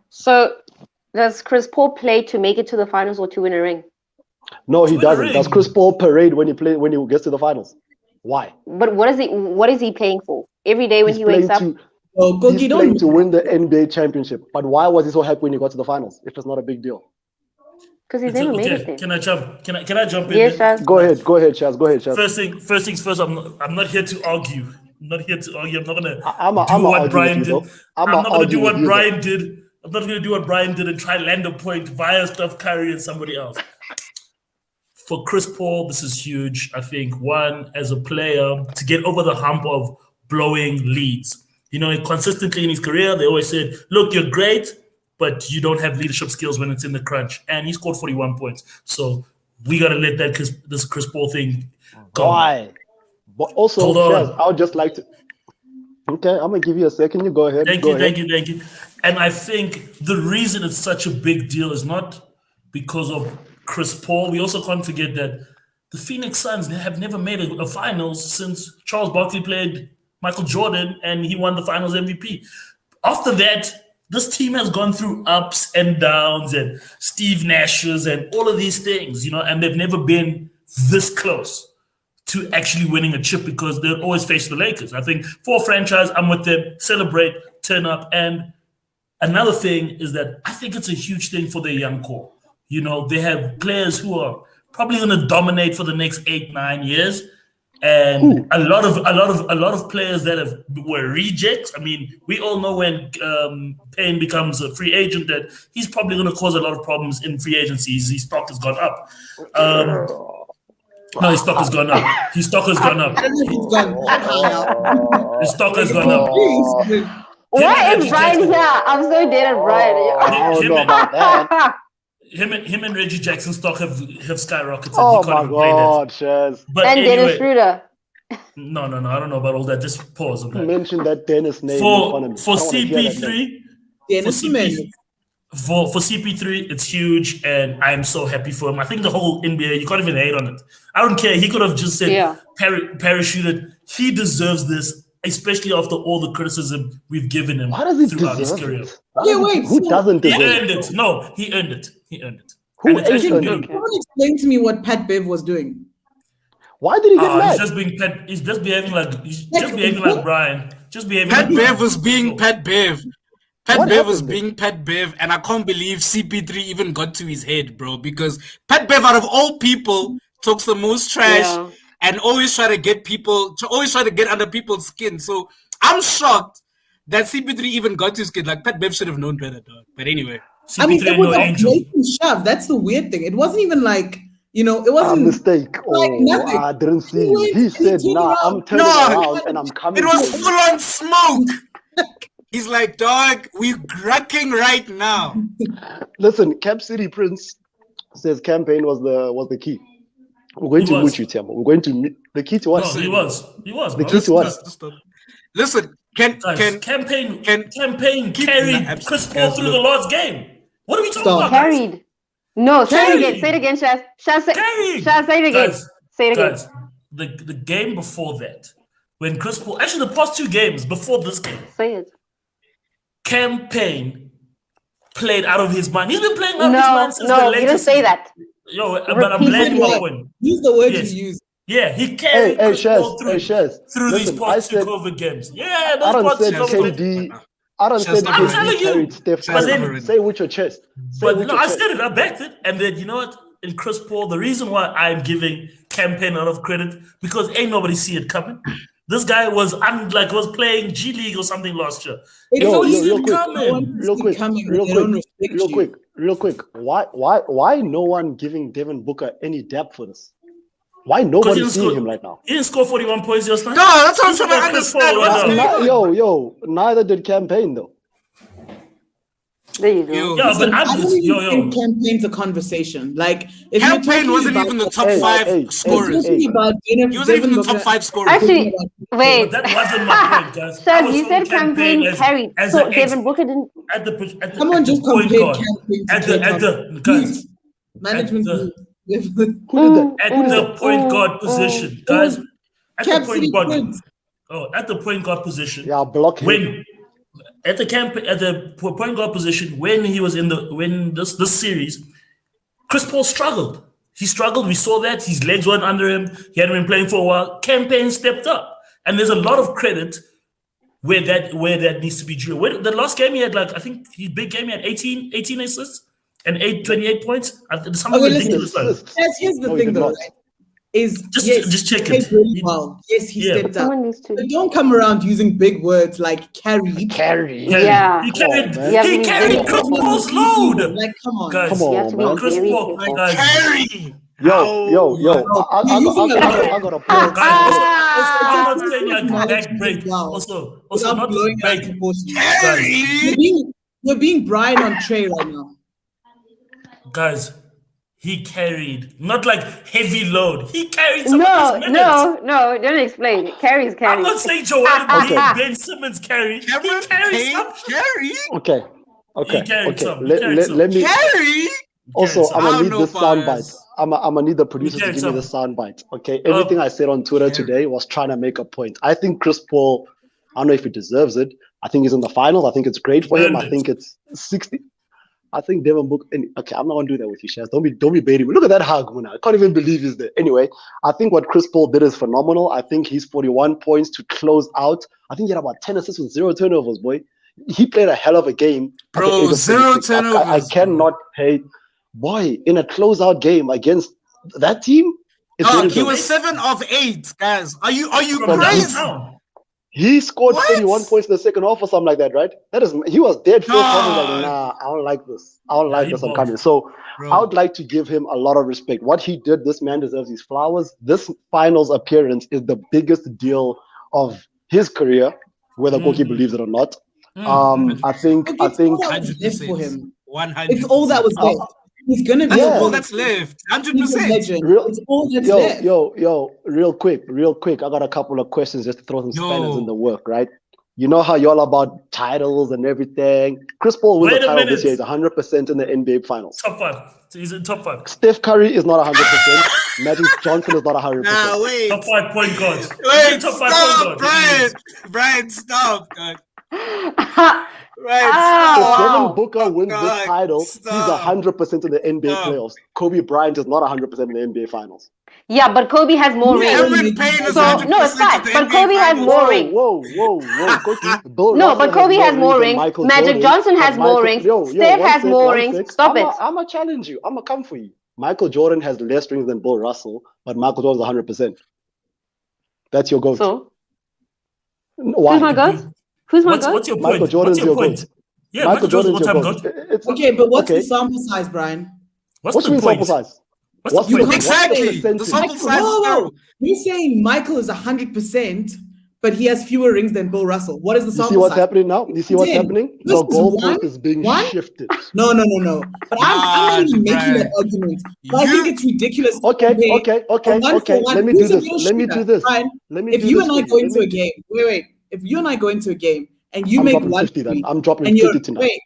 So, does Chris Paul play to make it to the finals or to win a ring? No, he win a doesn't. ring. Does Chris Paul parade when he gets to the finals? Why? But what is he playing for? Every day when He's he wakes playing up? Oh, Cookie, He's playing to win the NBA championship. But why was he so happy when he got to the finals if it's not a big deal? Because he's never made it Okay, there. can I jump? Can I jump in? Yes, there? Shaz. Go ahead, Chaz. First things first. I'm not here to argue. I'm not here to argue. I'm not gonna I'ma do what argue Brian with you, did. though. I'm I'ma not gonna argue do what with you, Brian did. I'm not gonna do what Brian did and try land a point via Steph Curry and somebody else. For Chris Paul, this is huge. I think one, as a player, to get over the hump of blowing leads. You know, consistently in his career, they always said, "Look, you're great, but you don't have leadership skills when it's in the crunch." And he scored 41 points. So we gotta let this Chris Paul thing go. Why? But also, Hold on. Chaz, I would just like to. Okay, I'm gonna give you a second. You go ahead. Thank you. And I think the reason it's such a big deal is not because of Chris Paul. We also can't forget that the Phoenix Suns have never made a finals since Charles Barkley played Michael Jordan and he won the finals MVP. After that, this team has gone through ups and downs and Steve Nash's and all of these things, you know, and they've never been this close to actually winning a chip because they'll always face the Lakers. I think for a franchise, I'm with them, celebrate, turn up. And another thing is that I think it's a huge thing for their young core. You know, they have players who are probably going to dominate for the next 8-9 years. And a lot of players that were rejects. I mean, we all know when Payne becomes a free agent that he's probably going to cause a lot of problems in free agency. His stock has gone up. No, his stock has gone up. His stock has gone up. His stock has gone up. Why is Brian here? I'm so dead at Brian. I don't know about that. Him and Reggie Jackson's stock have skyrocketed. Oh He my can't even play that. God, Chaz. But And anyway, Dennis Schroeder. no, I don't know about all that. Just pause on that. Mention that Dennis name in front of me. For I don't wanna hear that name. CP3, Dennis Mendes. for CP3, it's huge, and I'm so happy for him. I think the whole NBA, you can't even hate on it. I don't care. He could have just said Yeah. parachuted. He deserves this especially after all the criticism we've given him Why does he throughout his deserve career. it? so Who doesn't He deserve earned it? it. No, he earned it. He earned it. Who And it's earned actually it? beautiful. Okay. Someone explain to me what Pat Bev was doing. Why did he get He's mad? just being pet. He's just behaving like What? Brian. Just behaving Pat like Bev Brian. was being Pat Bev. Pat What Bev was happened then? being Pat Bev, and I can't believe CP3 even got to his head, bro. Because Pat Bev, out of all people, talks the most trash Yeah. and always try to get under people's skin. So I'm shocked that CP3 even got to his skin. Like Pat Bev should have known better, dog. But anyway, I mean, CP3 it ain't was no a angel. blatant shove. That's the weird thing. It wasn't even like, it A wasn't mistake. like Oh, nothing. I didn't see He him. went He and said, turned "Nah, around. I'm turning No, around and I'm coming it was for you." full on smoke. He's like, dog, we're gracking right now. Listen, Cap City Prince says campaign was the key. We're going He to was. meet you, Tiamo. We're going to meet the key to what? No, he was. He was, The bro. key to what? Listen, Guys, campaign carried absolutely, Chris Paul guys, through look. the last game. What are we talking Stop. about, guys? Carried. No, say it Carried. again. Say it again, Shaz. Shaz, say Carried. it again. Guys, Say it again. guys, the game before that, when Chris Paul, actually the past two games before this game, Say it. campaign played out of his mind. He's been playing out of his No, mind since the no, you latest didn't say season. that. Yo, but I'm Repeat landing it my again. point. Use the word Yes. you use. Yeah, he carried Hey, Chris Paul Shaz. through these Listen, I past two said COVID games. Yeah, I those don't past two said COVID games. KD. I don't Shaz, said stop I'm already. telling KD you. carried Steph Shaz, But Curry. then- Say it with your chest. Say it But with no, your I chest. said it. I backed it. And then, you know what? In Chris Paul, the reason why I'm giving campaign a lot of credit, because ain't nobody see it coming. This guy was playing G League or something last year. It's Yo, so Ain't yo, easy real easy quick, for no one to real see quick, coming real when they don't quick, respect real you. quick, real quick. Why no one giving Devin Booker any depth for this? Why Because nobody seeing him right now? He didn't score 41 points last night. No, that's what I'm He's trying to about Chris Paul understand. right What's now. going on? Yo, neither did campaign though. There you go. Yo, Yeah, but I I'm don't just even think campaign's a conversation. Like, if you're Campaign talking wasn't about, even the top Hey, five hey, scorers. hey. talking about He wasn't Devin even the top Booker, five scorers. Actually, wait. But that wasn't my point, guys. I Shaz, was you talking said campaign as- carried. as So an Devin Booker didn't. at the someone at the just point compared guard. campaign to At Klay the Thompson. guys, Management at the- move. Who did that? at the point guard position, guys. At the Cap City point guard. Prince. At the point guard position. Yeah, block him. When at the point guard position, when he was when this series, Chris Paul struggled. He struggled. We saw that his legs weren't under him. He hadn't been playing for a while. Campaign stepped up, and there's a lot of credit where that needs to be due. The last game he had, like, I think his big game, he had 18 assists and 28 points. Something Okay, listen, ridiculous. Like. Here's the No, he thing, did though, not. right? Is Just- yes, just check he played it. really well. Yes, he Yeah. stepped up. Someone needs to. But don't come around using big words like carried. Carry. Yeah. He carried, Come on, man. You have to he be carried very Chris careful. Paul's load. Like, come on. Guys, Come You have to be on, man. Chris very Paul, careful. guys. Carry. Yo. I got a point. Guys, Ah! I'm not saying like Knowledge back is break. down. Also Without not blowing out break. proportions. Carry. You're being Brian on Trey right now. Guys, he carried not like heavy load. He carried some of these minutes. No, don't explain. Carries. I'm not saying Joel Okay. Ben Simmons carried. Cameron He carried Payne. some. Carry. Okay. He carried some. He Let carried some. me. Carry. Also, some. I'm I gonna don't need know, this sound bite. Pius. I'm gonna need the producers to carried give me the some. sound bite. Okay. Everything I said on Twitter today was trying to make a point. I think Chris Paul, I don't know if he deserves it. I think he's in the finals. I think it's great for him. Earned I it. think it's 60. I think Devin Booker. Okay, I'm not gonna do that with you, Shaz. Don't be baiting me. Look at that hug, man. I can't even believe he's there. Anyway, I think what Chris Paul did is phenomenal. I think he's 41 points to close out. I think he had about 10 assists with 0 turnovers, boy. He played a hell of a game. at the Bro, age of 0 26. I turnovers, cannot hate. Boy, in a closeout game against that team, it's Dog, really he good. was 7 of 8, guys. Are you From crazy? downtown. He scored What? 31 points in the second half or something like that, right? He was dead first half. He was like, Dog. nah, I don't like this. I don't like he this. I'm balled. coming. So Bro. I would like to give him a lot of respect. What he did, this man deserves his flowers. This finals appearance is the biggest deal of his career, whether Koki believes it or not. I think It's all that was left 100%. for him. 100%. It's all that was left. He's gonna be That's Yeah. all that's left. He's a 100%. legend. Real- It's all that's left. Yo, real quick. I got a couple of questions just to throw some spanners in the work, right? You know how you're all about titles and everything. Chris Paul wins Wait the a title this year. minute. He's 100% in the NBA Finals. Top 5. He's in top 5. Steph Curry is not 100%. Magic Johnson is not 100%. Nah, wait. Top 5 point guards. Wait, Top 5 stop, point guards. Brian, stop, God. Ah, Right, If stop. wow. Devin Booker wins this God, title, stop. he's 100% in the NBA Stop. playoffs. Kobe Bryant is not 100% in the NBA Finals. Yeah, but Kobe has more rings. Cameron Payne is So 100% no, it's fine. of the But NBA Kobe has Finals. more rings. Whoa. Cookie. Bill No, Russell but Kobe has more than rings. Michael Magic Jordan, Johnson has but more Michael- rings. Yo, Steph one has sec, more one rings. sec. Stop it. I'm going to challenge you. I'm going to come for you. Michael Jordan has less rings than Bill Russell, but Michael Jordan's 100%. That's your GOAT. So Why? who's my goat? Who's my What's goat? your point? Michael Jordan's What's your your point? GOAT. Yeah, Michael Jordan's your all-time GOAT. GOAT. It's, Okay, but what's okay. the sample size, Brian? What's What the do you mean point? sample size? What's What's the the point? Exactly. percentage? The sample size is Whoa, terrible. you're saying Michael is 100%, but he has fewer rings than Bill Russell. What is the You sample see what's size? happening now? You see what's Ten. happening? This The is goalpost is being one? shifted. No. But I'm not even making Brian. that argument. But I think it's ridiculous. to Okay. compare a one for one. Let me Who's do a this. real Let me shooter? do this. Brian, Let me if do you this and I for go you. into a game, wait. If you and I go into a game and you I'm make dropping 1 50 then. three, I'm dropping and you're 50 tonight. wait,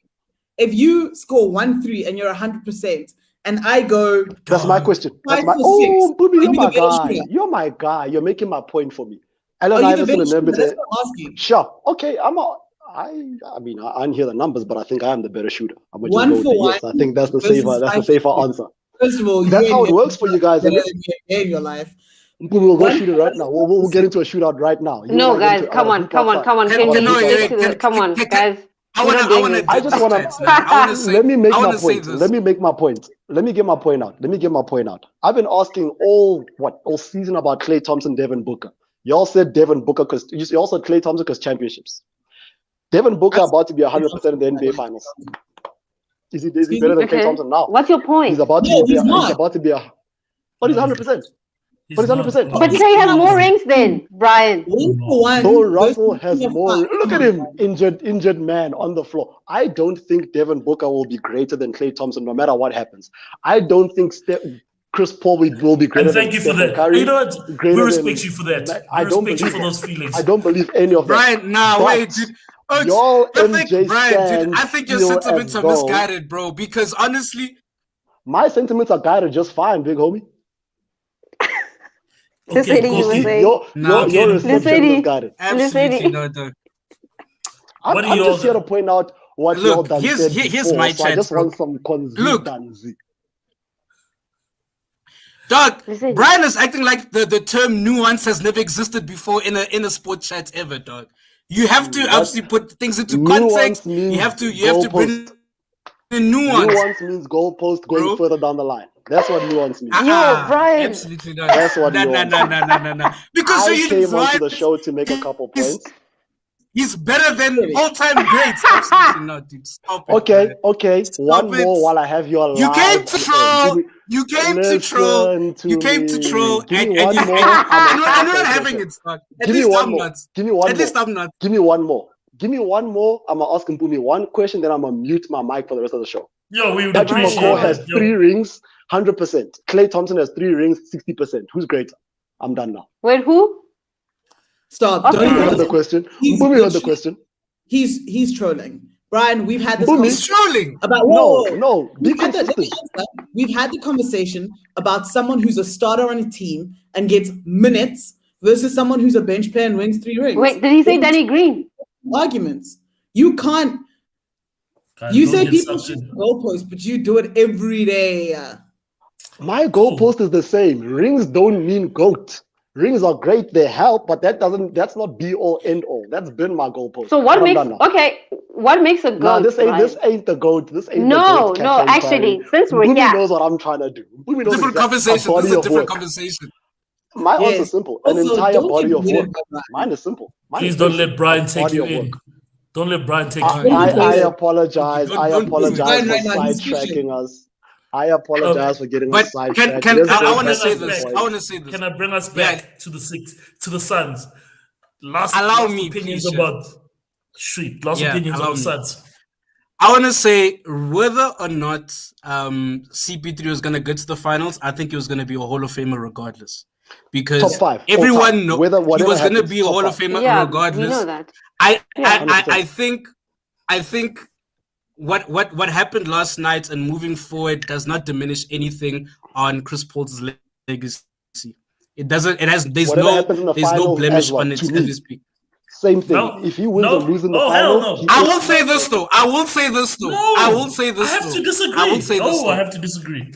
if you score 1-3 and you're 100%, and I go That's my question. That's 5 my. for Oh, 6, Booby, are you're you my the better guy. shooter? You're my guy. You're making my point for me. Are Allen you the Iverson better and shooter? That's Embiid. what I'm asking. Sure. Okay. I mean, I didn't hear the numbers, but I think I am the better shooter. I'm gonna just One go with for the yes. one I think that's the versus safer. That's the 5 for safer 6. answer. First of all, That's you how ain't it works for you guys, better isn't it? than me in your life. We'll go One shoot it right now. We'll get into a shootout right now. You and No, I get guys, into come our on. hoop Can outside. we Our hoop stick outside. to the? Come on, guys. I We're wanna not doing this. I just want to. I wanna say. let me make I my wanna say point. this. Let me make my point. Let me get my point out. I've been asking all season about Klay Thompson, Devin Booker. Y'all said Devin Booker because you also Klay Thompson because championships. Devin Booker about to be 100% in the NBA Finals. Is he better than Klay Okay. Thompson now? What's your point? He's about to No, be. he's not. He's about to be a. But he's 100%. He's But he's 100%. not. But Clay has more rings than Brian. 1 for 1. Bill Russell versus has 2 for more. 5. Look Come at on, him, Brian. injured man on the floor. I don't think Devin Booker will be greater than Klay Thompson, no matter what happens. I don't think Chris Paul will be greater And thank than you for Stephen that. Curry. You know what? We greater respect than- you for that. I We don't respect you believe for those feelings. I don't believe any of that. Brian, nah, But wait, dude. Oaks, y'all I think, MJ Brian, dude, stands I think your feel sentiments as are though- misguided, bro. Because honestly, My sentiments are guided just fine, big homie. This lady go you were see. saying. Your okay, reception lady- is guided. absolutely Listen. not, dog. I'm What are just here y'all- to point out what Look, y'all done here's- said here's before, my so I chance, just bro. want some Look. consistency. Dog, Listen. Brian is acting like the term nuance has never existed before in a sport chat ever, dog. You have to obviously put things into Nuance context. means You have to bring goalpost. the nuance. Nuance means goalpost going Bro. further down the line. That's what nuance means. Brian. Absolutely not. That's what Nah. Because I you came onto the Brian, show to make a couple points. he's better than all-time greats. Absolutely not, dude. Stop it. Okay, Brian. okay. One it. more while I have your You live. came to troll. You came to troll. Listen You came to me. troll. Give And me one you, more. I'm I'm not a having person. it, son. At Give me least one I'm more. not. Give me one At more. least I'm not. Give me one more. Give me one more. I'm gonna ask Mpumi one question, then I'm gonna mute my mic for the rest of the show. Yo, we would Patrick appreciate McCaw it. has Yo. 3 rings, 100%. Klay Thompson has 3 rings, 60%. Who's greater? I'm done now. Wait, who? Stop. Okay. Don't Mpumi even heard the question. He's Mpumi heard the literally- question. He's trolling. Brian, we've had this Boom. He's conversation trolling. about No, be We've had the- let me consistent. answer. We've had the conversation about someone who's a starter on a team and gets minutes versus someone who's a bench player and wins 3 rings. Wait, did he say Danny Green? Arguments. You can't. God, You don't say get people sucked shoot in. the goalpost, but you do it every day. My goalpost is the same. Rings don't mean GOAT. Rings are great, they help, but that's not be all end all. That's been my goalpost. So what But I'm makes done now. what makes a goat? Nah, this ain't Brian? the GOAT. This ain't No, the GOAT. no, campaign actually, priority. since we're Mpumi here. knows what I'm trying to do. Mpumi knows Different exact- conversation. a This body is a of different work. conversation. My answer Yes. is simple. An Also, entire don't body get of weirded work. by Brian. Mine is simple. Mine Please is don't very let Brian simple. take Body you of in. work. Don't let Brian take I- you in. I Yeah. apologize. Don't- I don't do apologize it. for Right now, he's sidetracking us. I apologize for getting But us sidetracked. can Let's I go want to back say to the this. point. I want to say this. Can I bring us Yeah. back to the Suns? Last Allow me, opinions please, about Street. Last Yeah, opinions allow on the me. Suns. I want to say whether or not CP3 was going to get to the finals, I think he was going to be a Hall of Famer regardless. because Top 5, all everyone time. know Whether he whatever was gonna happens, be a top Hall of 5. Famer Yeah, we regardless. know that. I Yeah. 100%. I think what happened last night and moving forward does not diminish anything on Chris Paul's legacy. It doesn't. It has. Whatever happens in the There's no finals blemish as well, on it to as me. we speak. Same thing. No, If he wins no. or loses in the Oh, hell finals, no. he I is will say this though. I will say this though. No, I will say this I have though. to disagree. I will say this Oh, though. I have to disagree.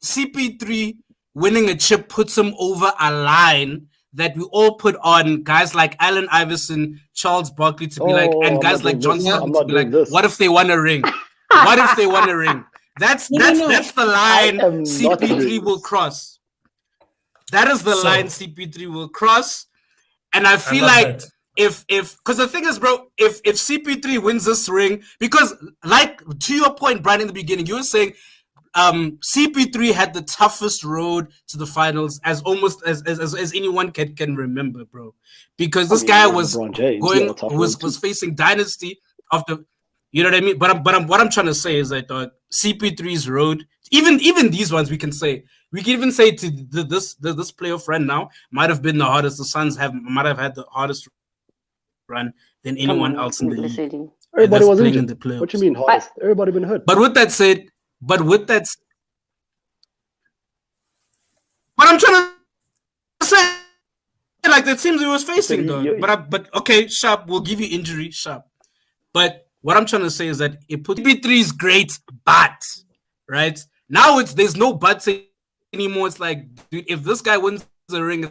CP3 winning a chip puts him over a line that we all put on guys like Allen Iverson, Charles Barkley to be like, and I'm guys not like doing John this. Stockton I'm to not be doing like, this. what if they won a ring? What if they won a ring? That's No. the line I am not CP3 doing will this. cross. That is the So- line CP3 will cross. And I feel love like that. if because the thing is, bro, if CP3 wins this ring, because like to your point, Brian, in the beginning, you were saying CP3 had the toughest road to the finals as almost as anyone can remember, bro. Because this guy was LeBron James, he had a tough road was too. facing dynasty of the, you know what I mean? But what I'm trying to say is that CP3's road, even these ones, we can even say to this playoff run now might have been the hardest. The Suns might have had the hardest run than anyone else in the league. City. Everybody that's was playing in injured. the playoffs. What you mean hardest? Everybody been hurt. But with that said, what I'm trying to say, like the teams he was facing, though. But okay, Sharp, we'll give you injury, Sharp. But what I'm trying to say is that it puts CP3 is great, but right now there's no buts anymore. It's like, dude, if this guy wins the ring,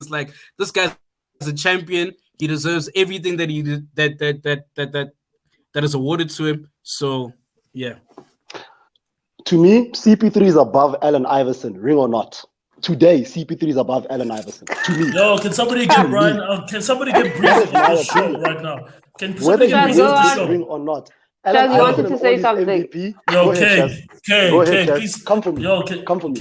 it's like this guy's a champion. He deserves everything that he did, that is awarded to him. So yeah. To me, CP3 is above Allen Iverson, ring or not. Today, CP3 is above Allen Iverson. To me. Yo, can somebody get Brian? Can somebody get Breezy That is my off the show opinion. right now? Can Whether somebody he get wins Breezy off the this show? ring or not. Chaz, you wanted and to all say his something. MVP. Yo, Go ahead, Kay, Chaz. Go ahead, Chaz. please Come for me. Yo, Come for me.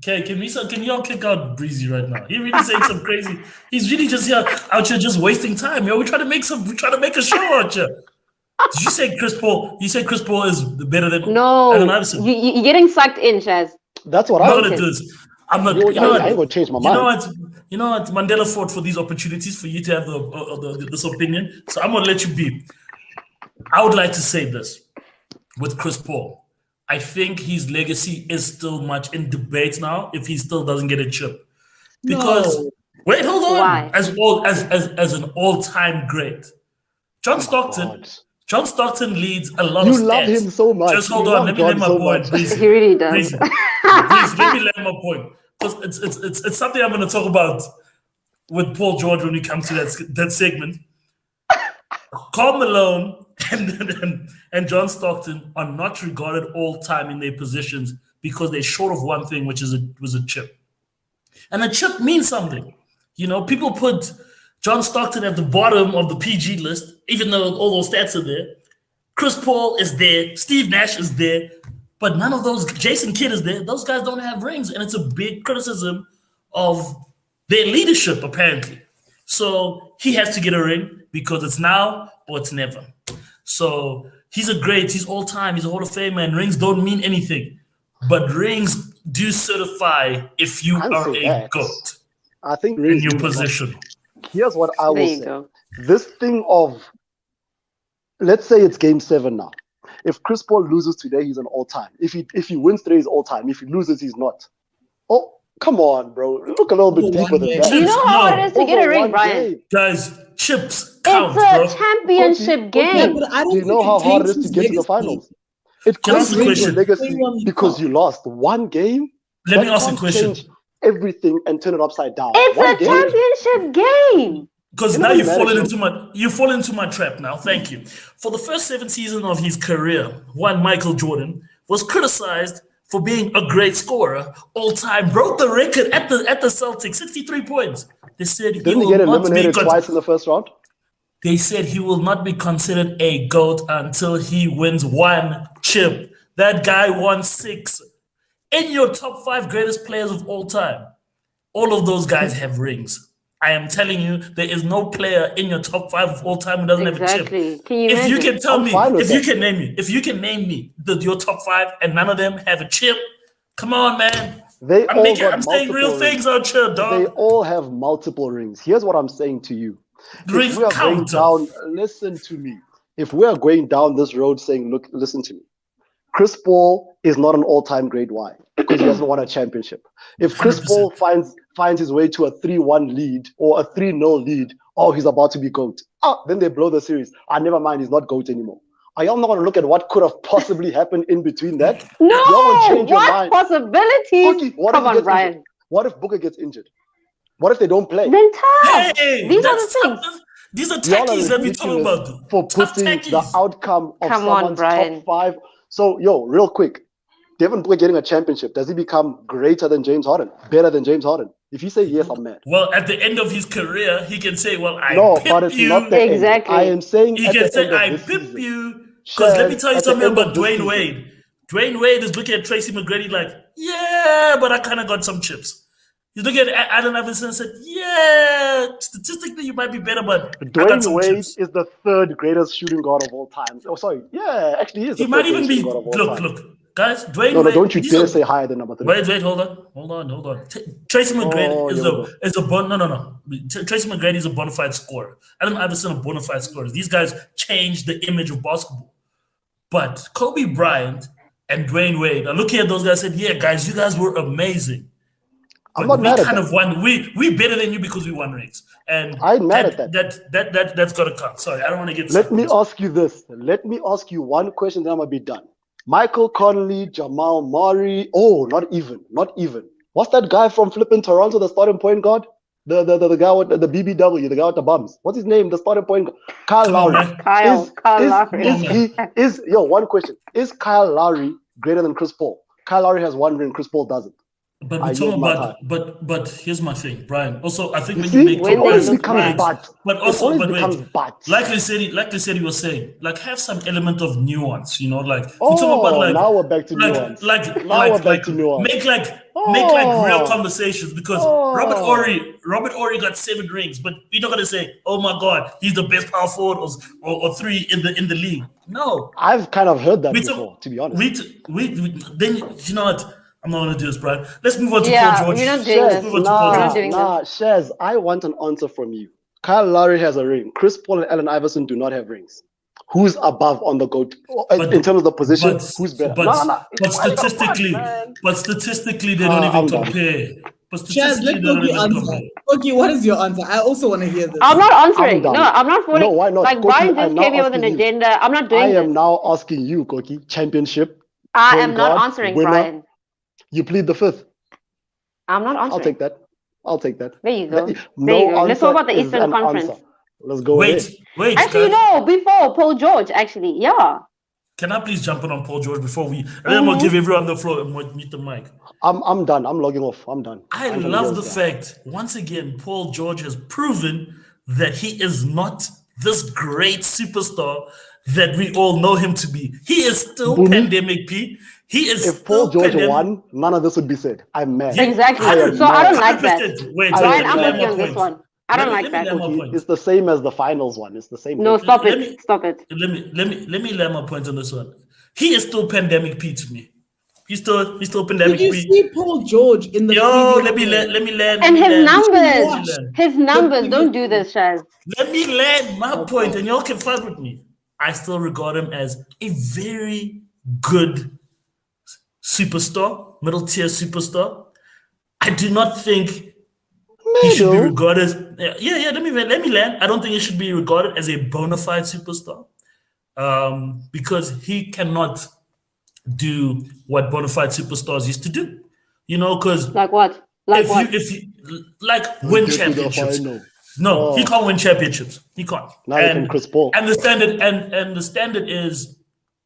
Kay, can y'all kick out Breezy right now? He really saying some crazy. He's really just out here just wasting time. Yo, we try to make a show out here. Did you say Chris Paul? You said Chris Paul is better than Allen No, Iverson? you're getting sucked in, Chaz. That's what You I know was what it saying. is. I'm not. I You know ain't what? gonna change my You know mind. what? You know what? Mandela fought for these opportunities for you to have this opinion. So I'm gonna let you be. I would like to say this with Chris Paul. I think his legacy is still much in debate now. If he still doesn't get a chip, because wait, hold on. Why? As an all-time great, John Stockton. God. John Stockton leads a lot You of stats. love him so much. Just hold You on. love Let me John let my so point, much. Breezy. He really does. Breezy. Let me let my point. Because it's something I'm going to talk about with Paul George when we come to that segment. Karl Malone and John Stockton are not regarded all time in their positions because they're short of one thing, which was a chip. And a chip means something. You know, people put John Stockton at the bottom of the PG list, even though all those stats are there. Chris Paul is there. Steve Nash is there. But none of those, Jason Kidd is there. Those guys don't have rings. And it's a big criticism of their leadership, apparently. So he has to get a ring because it's now or it's never. So he's all time. He's a Hall of Famer, and rings don't mean anything. But rings do certify if you I'll are say a that. GOAT I think in rings your do a lot. position. Here's what I There will you say. go. This thing of, let's say it's game 7 now. If Chris Paul loses today, he's an all-time. If he wins today, he's all-time. If he loses, he's not. Oh, come on, bro. Look a little bit Over deeper one than game. that. Do you know how hard it is to get a Over ring, one Brian? game. Guys, chips count, It's a bro. championship Yeah, game. but I don't Do you know think how it hard it takes is to his get to the legacy. finals? It Can I ask could a change your question? legacy 21 because you lost one game. Let me That ask a can't question. change everything and turn it upside down. It's One a championship game. Because You now know you've what fallen matters? into my trap now. Thank you. For the first 7 seasons of his career, one Michael Jordan was criticized for being a great scorer, all time, broke the record at the Celtics, 63 points. They said Didn't he get eliminated twice in the first round? They said he will not be considered a GOAT until he wins 1 chip. That guy won 6. In your top 5 greatest players of all time, all of those guys have rings. I am telling you, there is no player in your top 5 of all time who doesn't have a Exactly. chip. Can you If you imagine? can tell I'm me, fine with if you that. can name me your top 5 and none of them have a chip, come on, man. They all got I'm saying real multiple things rings. out here, They dog. all have multiple rings. Here's what I'm saying to you. The If rings we are going count. down, listen to me. If we are going down this road saying, look, listen to me. Chris Paul is not an all-time great. Why? Because he hasn't won a championship. If Chris 100%. Paul finds his way to a 3-1 lead or a 3-0 lead, oh, he's about to be GOAT. Then they blow the series. Never mind, he's not GOAT anymore. Are y'all not going to look at what could have possibly happened in between that? No, Y'all want to change your what mind. possibilities? Cookie, what Come if he on, gets Brian. injured? What if Booker gets injured? What if they don't play? Then tough. Hey, These are that's the tough. things. These are Y'all are tackies that we talk ridiculous about. for Tough putting the tackies. outcome of Come on, someone's Brian. top 5. So, real quick, Devin Booker getting a championship, does he become greater than James Harden? Better than James Harden? If you say yes, I'm mad. Well, at the end of his career, he can say, well, I No, pip but it's you. not the Exactly. end. I am saying He at can the say, end of I this pip season. you. Because let me Shaz, tell you at the something end of about this Dwayne season. Wade. Dwayne Wade is looking at Tracy McGrady like, yeah, but I kind of got some chips. He's looking at Allen Iverson and said, yeah, statistically you might be better, but I got Dwayne some Wade chips. is the 3rd greatest shooting guard of all time. Oh, sorry. Yeah, actually, he is the He 3rd might even greatest be, shooting guard of all time. look, guys, Dwayne No, Wade. don't you he's dare a- say higher than number 3. Wait, hold on. Tracy McGrady Oh, is here we go. no. Tracy McGrady is a bona fide scorer. Allen Iverson a bona fide scorer. These guys changed the image of basketball. But Kobe Bryant and Dwayne Wade, I looking at those guys and said, yeah, guys, you guys were amazing. I'm But not we mad at kind that. of won. We better than you because we won rings. And I ain't mad at that. That's gotta come. Sorry, I don't want to get Let sucked me into- ask you this. Let me ask you one question, then I'm going to be done. Michael Conley, Jamal Murray. Oh, not even. What's that guy from flipping Toronto, the starting point guard? The guy with the BBW, the guy with the bums. What's his name? The starting point guard. Kyle Come on, Lowry. man. Kyle Lowry. One question. Is Kyle Lowry greater than Chris Paul? Kyle Lowry has 1 ring, Chris Paul doesn't. But we talk about, but here's my thing, Brian. Also, I think when you make it When they always look becomes back. but. but It also, always but becomes wait, but. like they said, he was saying, like have some element of nuance, you know, like we Oh, talk about like now we're back to like nuance. like Now like we're back like to nuance. make like real Oh. conversations because Oh. Robert Ory got 7 rings, but we're not gonna say, oh my God, he's the best power forward or 3 in the league. No, I've kind of heard that we before, talk, to be honest. we then you know what. I'm not gonna do this, Brian. Let's move on to Yeah, Paul George. we're not doing Let's this. move on to Paul We're not George. doing this. Shaz, I want an answer from you. Kyle Lowry has a ring. Chris Paul and Allen Iverson do not have rings. Who's above on the GOAT? In terms of the position, who's better? But statistically, they don't even I'm done. compare. But Chaz, statistically, let they don't Koki even answer. compare. Koki, what is your answer? I also want to hear this. I'm not answering. I'm No, done. I'm not falling. No, why not? Like Koki, Brian I'm just now came here with an asking you. agenda. I'm not I doing am this. now asking you, Koki. Championship. I point am not guard, answering, winner. Brian. You plead the 5th. I'm not answering. I'll take that. There you go. No There you go. Let's talk answer about the is Eastern an Conference. answer. Let's go ahead. Wait, Actually, guys. no, before Paul George, actually. Yeah. Can I please jump in on Paul George before we? And then we'll give everyone the floor and we'll mute the mic. I'm done. I'm logging off. I'm done. I ain't gonna love hear the this. fact, once again, Paul George has proven that he is not this great superstar that we all know him to be. He is still Boomy. pandemic P. He is If still Paul George pandemic. won, none of this would be said. I'm mad. Exactly. I am So I don't mad. like that. 100%. Wait, I Brian, am I'm mad. with you on this one. I don't like Let me that. land my Okay, point. it's the same as the finals one. It's the same. No, thing. stop Let it. me- Stop it. Let me land my point on this one. He is still pandemic P to me. He's still pandemic Did you P. see Paul George in the Yo, previous let me game? land. And his Let numbers. me His numbers. The Don't do this, Shaz. Let me land my Okay. point, and y'all can fight with me. I still regard him as a very good superstar, middle tier superstar. I do not think he should be Middle? regarded. Yeah. Let me land. I don't think he should be regarded as a bona fide superstar, because he cannot do what bona fide superstars used to do. You know, because Like what? Like what? if you like win Get to the championships. final. No, he Oh. can't win championships. He can't. Neither can Chris Paul. And the standard and the standard is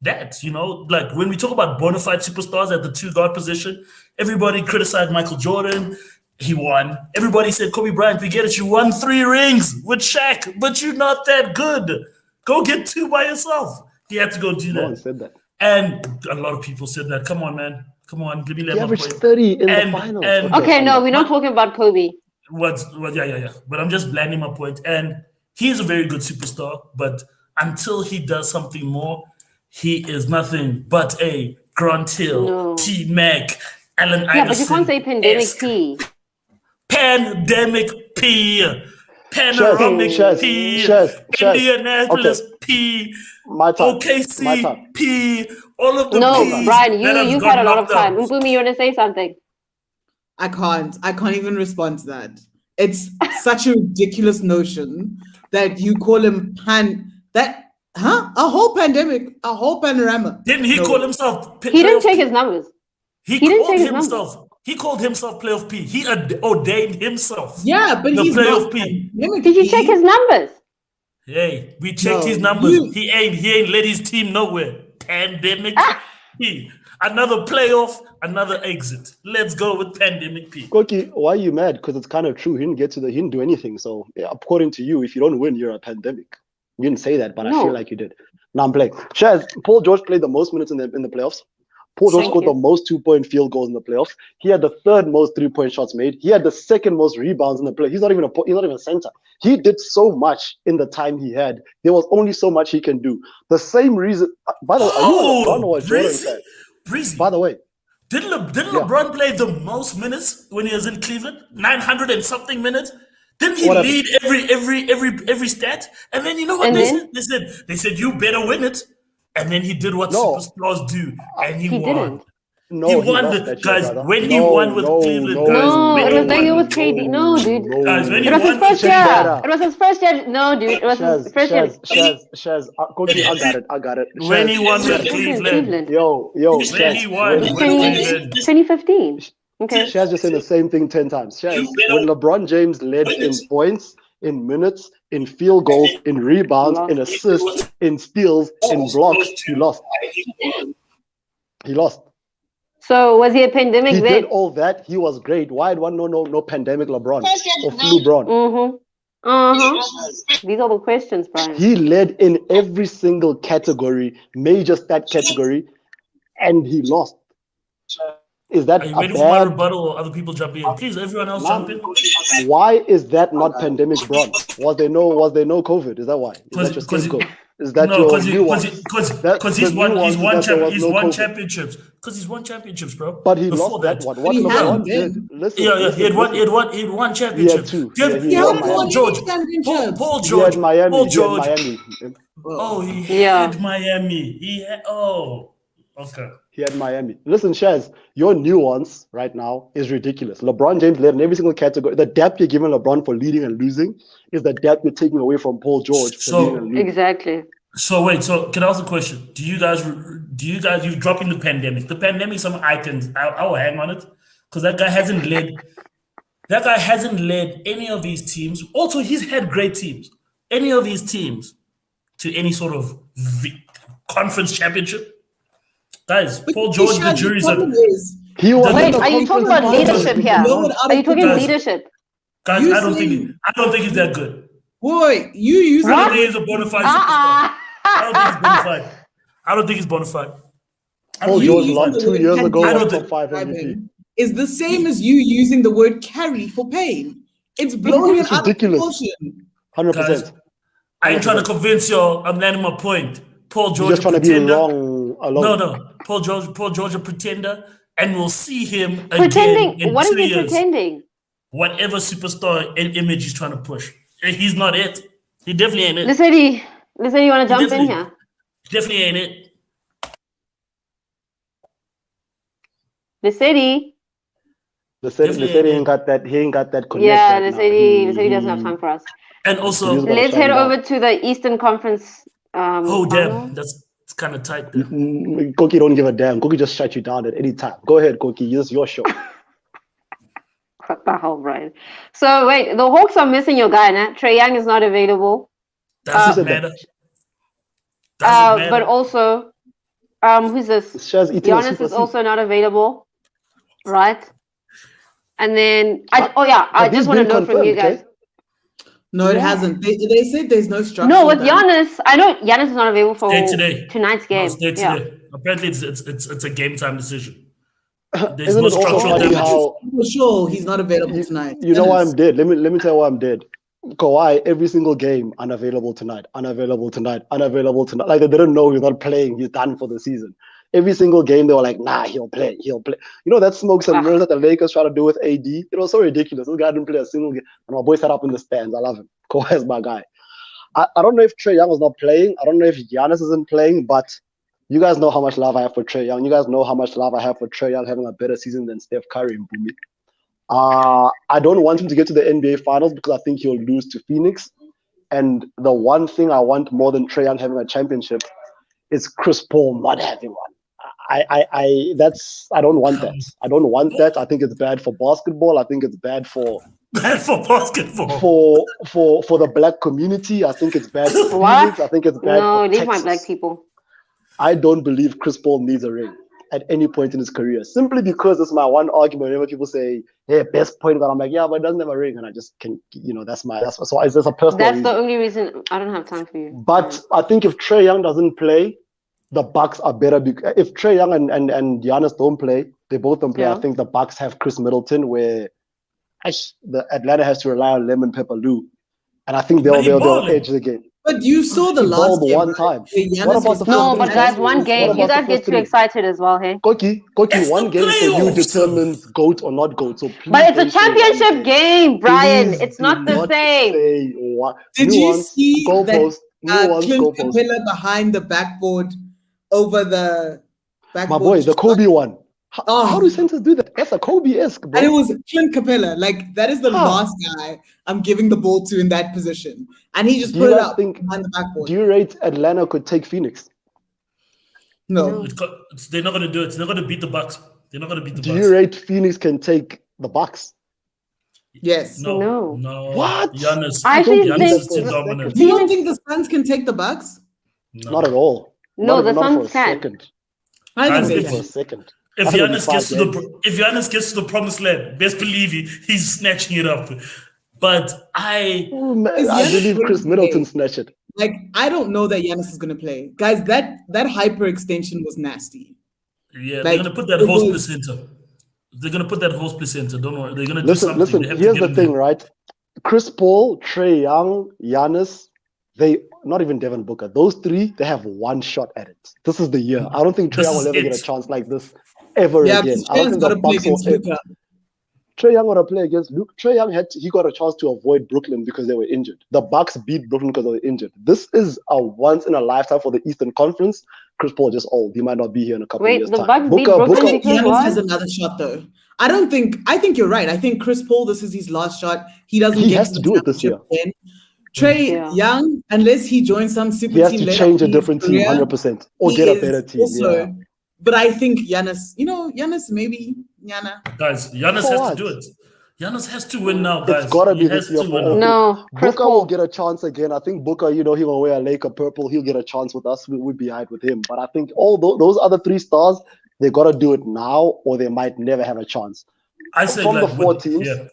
that, you know, like when we talk about bona fide superstars at the 2 guard position, everybody criticized Michael Jordan. He won. Everybody said, Kobe Bryant, we get it. You won 3 rings with Shaq, but you're not that good. Go get 2 by yourself. He had to go do No that. one said that. And a lot of people said that. Come on, man. Come on. Give me He that averaged point. 30 in And- the finals. and- Okay, no, I'm we're not talking about Kobe. Yeah. But I'm just landing my point. And he's a very good superstar, but until he does something more, he is nothing but a Grant Hill, No. T Mac, Allen Yeah, but you can't say pandemic Iverson-esque. P. Pandemic P. Panoramic Shaz, P. Shaz. Indianapolis Okay, P. my time. My OKC time. P. All of the No, Okay. P's Brian, that have you've got had a lot of knocked time. out. Mpumi, you want to say something? I can't even respond to that. It's such a ridiculous notion that you call him a whole pandemic, a whole panorama. Didn't he No call way. himself He didn't playoff take P? his numbers. He He didn't called take his numbers. himself. He called himself playoff P. He ordained himself. Yeah, but the he's playoff not P. pandemic Did you P. check his numbers? Hey, we checked No, his numbers. you- He ain't let his team nowhere. Pandemic P. Another playoff, another exit. Let's go with pandemic P. Koki, why are you mad? Because it's kind of true. He didn't do anything. So yeah, according to you, if you don't win, you're a pandemic. You didn't say that, but I No. feel like you did. Now I'm playing. Shaz, Paul George played the most minutes in the playoffs. Paul George Thank scored you. the most 2-point field goals in the playoffs. He had the third most 3-point shots made. He had the second most rebounds in the play. He's not even a center. He did so much in the time he had. There was only so much he can do. The same reason. By the way, are you a LeBron or a Jordan fan? Breezy. By the way, Didn't Yeah. LeBron play the most minutes when he was in Cleveland? 900 and something minutes. Didn't he What happened? lead every stat? And then you know what And they then? said? They said you better win it. And then he did what No. superstars do, and he He won. didn't. no, He he won lost the that year, guys brother. when he won with Cleveland, guys. No, when it he was like it won. was KD. No, dude. Guys, when he It was his won first with year. Check that out. It was his first year. No, dude. It was his first year. Shaz. Koki, I got it. when he won with Cleveland. Cleveland. Yo, When Shaz. he won with Cleveland. 2015. Okay. Shaz just saying the same thing 10 times. Shaz, when LeBron James led in points, in minutes, in field goals, in rebounds, in assists, in steals, in blocks, he lost. He lost. So was he a pandemic He then? did all that. He was great. Why no pandemic LeBron or flu LeBron? These are the questions, Brian. He led in every single category, major stat category, and he lost. Is that Are you a waiting for my bad? rebuttal or other people jump in? Please, everyone else jump in. Why is that not pandemic Bron? Was there no COVID? Is that why? Is that your scapegoat? Is that your nuance? Because he's won championships. Because he's won championships, bro. But he Before lost that one. What He LeBron hadn't did? been. Listen, He had won championships. two. Give Yeah, he He had hadn't Miami. won George. any championships. Paul He George. had Miami. Paul He had George. Miami. Had Miami. Okay. He had Miami. Listen, Shaz, your nuance right now is ridiculous. LeBron James led in every single category. The depth you're giving LeBron for leading and losing is the depth you're taking away from Paul George for leading and losing. Exactly. So wait, can I ask a question? Do you guys you're dropping the pandemic? The pandemic, some icons, I will hang on it. Because that guy hasn't led any of these teams. Also, he's had great teams. Any of these teams to any sort of conference championship. Guys, Paul George, the jury's out. He was Wait, in the are you talking about conference leadership finals. here? Blow it out Are you of the talking guys. leadership? Guys, You I don't saying- think he's that good. Boy, you use I don't What? think he's a bona fide superstar. I don't think he's bona fide. Paul You George using lost the 2 word years ago I was don't top think- 5 MVP. is the same as you using the word carry for pain. It's blowing It's it out ridiculous. of proportion. 100%. Guys, I ain't trying to convince you. I'm landing my point. Paul You're George, just a trying to be pretender. wrong alone. No. Paul George, a pretender, and we'll see him again Pretending. in What is 2 he years. pretending? Whatever superstar image he's trying to push, he's not it. He definitely ain't it. Lissetti, you want to jump in definitely- here? Definitely ain't it. Lissetti. The city Definitely. ain't got that. He ain't got that connection. Yeah, right now. Lissetti doesn't have time for us. And also, He's gonna Let's shut head him down. over to the Eastern Conference. oh final. damn, that's kind of tight there. Cookie don't give a damn. Cookie just shut you down at any time. Go ahead, Cookie. This is your show. What the hell, Brian? So wait, the Hawks are missing your guy, nah? Trae Young is not available. Doesn't said that? matter. Doesn't matter. But also, who's this? Shaz eating a Giannis super is seed. also not available, right? And then I Have just these want to been know from you confirmed, guys. No, it hasn't. They said there's no structure. No, with Giannis, I know Giannis is not available for Stay today. tonight's game. No, stay Yeah. today. Apparently, it's a game time decision. There's Isn't no it also structural funny damage. how For sure, he's not available tonight. you know why Giannis. I'm dead? Let me tell you why I'm dead. Kawhi, every single game, unavailable tonight. Like they didn't know he's not playing. He's done for the season. Every single game, they were like, nah, he'll play. You know, that smokes and mirrors that the Lakers try to do with AD. It was so ridiculous. This guy didn't play a single game. And my boy sat up in the stands. I love him. Kawhi's my guy. I don't know if Trae Young was not playing. I don't know if Giannis isn't playing, but you guys know how much love I have for Trae Young. You guys know how much love I have for Trae Young having a better season than Steph Curry and Boomy. I don't want him to get to the NBA Finals because I think he'll lose to Phoenix. And the one thing I want more than Trae Young having a championship is Chris Paul not having one. I don't want that. I don't want that. I think it's bad for basketball. I think it's bad for basketball. For the black community. I think it's bad for What? Phoenix. I think it's bad No, for leave Texas. my black people. I don't believe Chris Paul needs a ring at any point in his career. Simply because it's my one argument. Whenever people say, "Hey, best point guard," I'm like, "Yeah, but it doesn't have a ring," and I just can, that's so. It's just a personal. That's reason. the only reason I don't have time for you. But I think if Trae Young doesn't play, the Bucks are better. If Trae Young and Giannis don't play, they both don't play. Yeah. I think the Bucks have Chris Middleton, where the Atlanta has to rely on Lemon Pepper Lou, and I think they'll edge the game. But you saw the He last balled game, one right? time. Where Giannis What about was the No, first but three? guys, one What game. about You the guys get first too three? excited as well, hey? Koki, It's one the game for you playoffs. determines GOAT or not GOAT. So please But it's a don't say one championship game, Brian. Please It's do not the same. Say what. Did you Nuance, see goalpost, that nuance, Clint goalpost. Capella behind the backboard over the backboard? My boy, the Kobe one. Oh. How do centers do that? That's a Kobe-esque, bro. And it was Clint Capella. Like, that is the How? last guy I'm giving the ball to in that position. And he just Do put you it guys out think? behind the backboard. Do you rate Atlanta could take Phoenix? No. They're not going to do it. They're not going to beat the Bucks. They're not going to beat the Do Bucks. you rate Phoenix can take the Bucks? Yes. No. What? Giannis. I actually Giannis think is too dominant. You don't think the Suns can take the Bucks? No. Not at all. No, not, the not Suns for a can. second. I Guys, think Not they for a can. second. If I think it'll be Giannis five games. gets to the promised land, best believe he's snatching it up. But Oh, man, Is I Giannis believe going Chris to Middleton play? snatched it. Like, I don't know that Giannis is going to play. Guys, that hyperextension was nasty. yeah, Like, they're gonna put that it host was- placenta. They're gonna put that host placenta. Don't worry, they're gonna do Listen, something. They have to here's get the him thing, there. right? Chris Paul, Trae Young, Giannis, not even Devin Booker. Those three, they have one shot at it. This is the year. I don't think Trae This Young will is ever get a it. chance like this ever Yeah, again. because I don't Trae's think got the to play Bucks will. against Luka. Trae Young got to play against Luke. Trae Young he got a chance to avoid Brooklyn because they were injured. The Bucks beat Brooklyn because they were injured. This is a once in a lifetime for the Eastern Conference. Chris Paul just old. He might not be here in a couple of Wait, years' the time. Bucks beat Brooklyn I think because Giannis what? has another shot, though. I think you're right. I think Chris Paul, this is his last shot. He doesn't He get has to to the do it this championship again. Trae Yeah. Young, unless he joins some super He has team to later change on a in his different team, career, 100%, or he get a is better team. also- Yeah. But I think Giannis maybe. Guys, Giannis For has what? to do it. Giannis has to win now, guys. It's gotta be He this has year to for win all. now. No, Chris Booker will Paul. get a chance again. I think Booker, he will wear a Laker purple. He'll get a chance with us. We'd be hyped with him. But I think all those other three stars, they gotta do it now, or they might never have a chance. I said From like the four teams, yeah.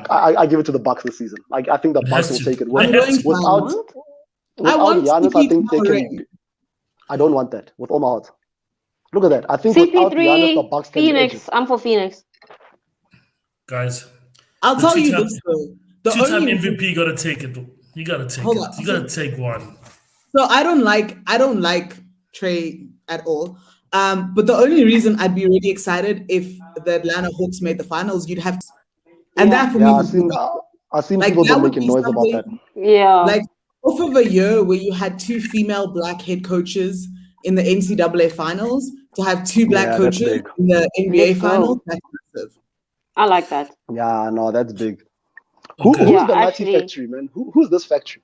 I give it to the Bucks this season. Like I think the It Bucks has will to. take it. I'm going to- Without I want Giannis, I CP think they to can. ring. I don't want that with all my heart. Look at that. I think without Giannis, the CP3, Bucks can edge Phoenix. it. I'm for Phoenix. Guys, I'll The tell you two-time- this though. The two-time only MVP gotta take it. You gotta take Hold it. on. You gotta take one. So I don't like Trae at all. But the only reason I'd be really excited if the Atlanta Hawks made the finals, you'd have to, and Yeah. that for Yeah, me I've would be seen. good. I've seen Like, people that been would making be noise about that. something- Yeah. like off of a year where you had two female black head coaches in the NCAA finals, to have two black Yeah, that's coaches big. in the NBA Let's go. finals, that's massive. I like that. Yeah, no, that's big. Okay. Who's Yeah, the Nati actually- factory, man? Who's this factory?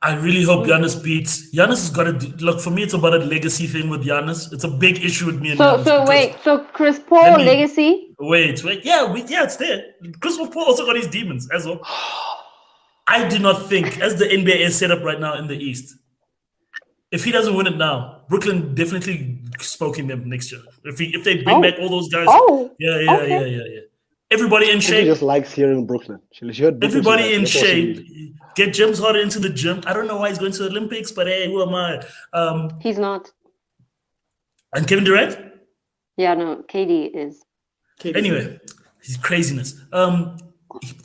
I really hope Giannis beats. Giannis has got to look. For me, it's about a legacy thing with Giannis. It's a big issue with me and Giannis. So because- wait, so Chris Paul Let me- legacy? Wait. Yeah, it's there. Chris Paul also got his demons as well. I do not think, as the NBA is set up right now in the East, if he doesn't win it now, Brooklyn definitely spoking them next year. If they bring Oh. back all those guys, Oh, yeah. okay. Everybody in She shape. just likes hearing Brooklyn. She heard Brooklyn, Everybody she in likes it. That's all she shape. needs. Get James Harden into the gym. I don't know why he's going to the Olympics, but hey, who am I? He's not. And Kevin Durant. Yeah, no, KD is. Anyway, his craziness.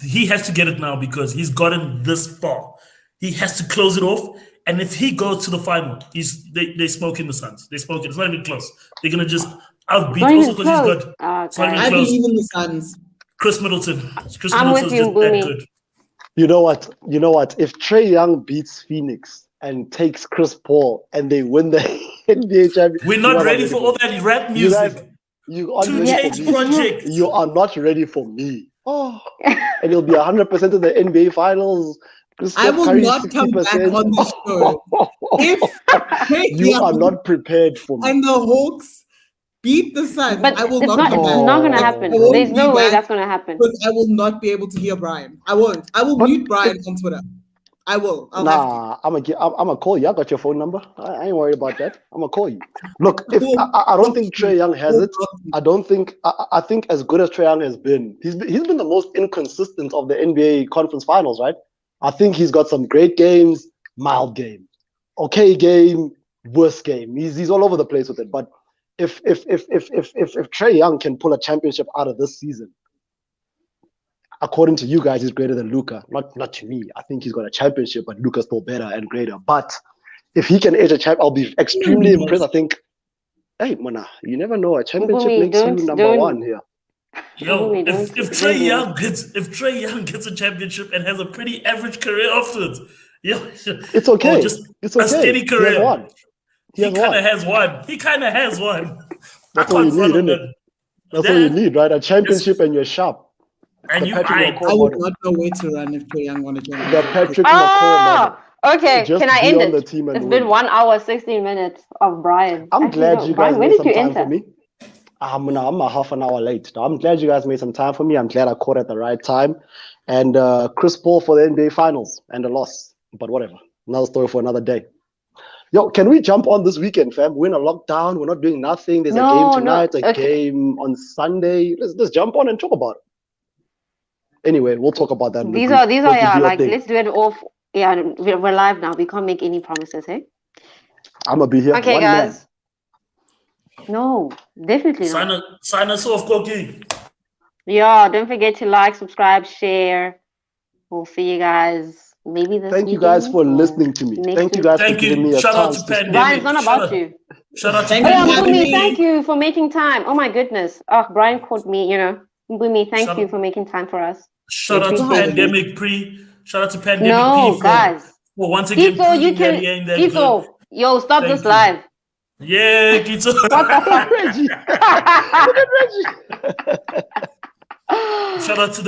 He has to get it now because he's gotten this far. He has to close it off. And if he goes to the final, they smoking the Suns. They smoking. It's not even close. They're gonna just outbeat. Not Also even because he's close. good. Oh, It's not even I close. believe in the Suns. Chris Middleton. Chris I'm with Middleton's you, just that Boomy. good. You know what? You know what? If Trae Young beats Phoenix and takes Chris Paul and they win the NBA championship, We're you not guys are ready for all that rap You guys, music. you aren't Two ready for Chainz me. project. You are not ready for me. Oh, and you'll be 100% of the NBA finals. I will Curry, not come back on this show if Trae You are Young not prepared for me. and the Hawks beat the Suns. But I will it's not not. come It's back. not gonna Oh. happen. I won't There's no be way back that's gonna happen. because I will not be able to hear Brian. I won't. I will But mute Brian on Twitter. I will. I'll have to. I'm gonna call you. I got your phone number. I ain't worried about that. I'm gonna call you. Look, if I don't think Trae Young has it. I don't think. I think as good as Trae Young has been, he's been the most inconsistent of the NBA conference finals, right? I think he's got some great games, mild game, okay game, worst game. He's all over the place with it. But if Trae Young can pull a championship out of this season, according to you guys, he's greater than Luka. Not to me. I think he's got a championship, but Luka's still better and greater. But if he can edge a champ, I'll be extremely impressed. I think, hey, Mona, you never know. A championship Boomy, makes you don't- number don't- one here. Yo, Boomy, if don't- Trae Young gets a championship and has a pretty average career afterwards, yo, It's okay. or just It's a okay. steady He has career. one. He has kind one. of has one. He kind of has one. That's I all you can't front need, on isn't that. it? That's all you need, right? A championship and you're sharp. And The you, Patrick I, McCaw I would model. not know where to run if Trae Young won a The championship. Patrick McCaw model. Oh, okay. Just Can I be end on the it? team and It's win. been 1 hour 16 minutes of Brian. I'm Actually, glad no, you Brian, guys when made did some you time enter? for me. I'm a half an hour late. I'm glad you guys made some time for me. I'm glad I caught at the right time. And Chris Paul for the NBA Finals and a loss. But whatever. Another story for another day. Yo, can we jump on this weekend, fam? We're in a lockdown. We're not doing nothing. There's a game tonight, a game on Sunday. Let's jump on and talk about it. Anyway, we'll talk about that. In These the are group. yeah, Do your like thing. let's do it off. Yeah, we're live now. We can't make any promises, hey? I'm gonna be here. Okay, one guys. Man. No, definitely not. sign us off, Koki. Yeah, don't forget to like, subscribe, share. We'll see you guys maybe this Thank you guys weekend for or listening to me. next Thank you week. guys for Thank giving me you. a Shout out chance to to speak. Pandemic. Brian, it's not about you. Shout out to Thank Oh, you, yeah, Pandemic. Boomy, Pandemic. thank you for making time. Oh my goodness. Oh, Brian caught me, Boomy, thank Shout you out- for making time for us. Shout out to Thank you. Pandemic Pre. Shout out to Pandemic No, P guys. for once again Gito, you proving that can. he ain't that Gito, good. yo, stop Thank this you. live. Yeah, Gito. What the fuck? Reggie. Look at Reggie. Shout out to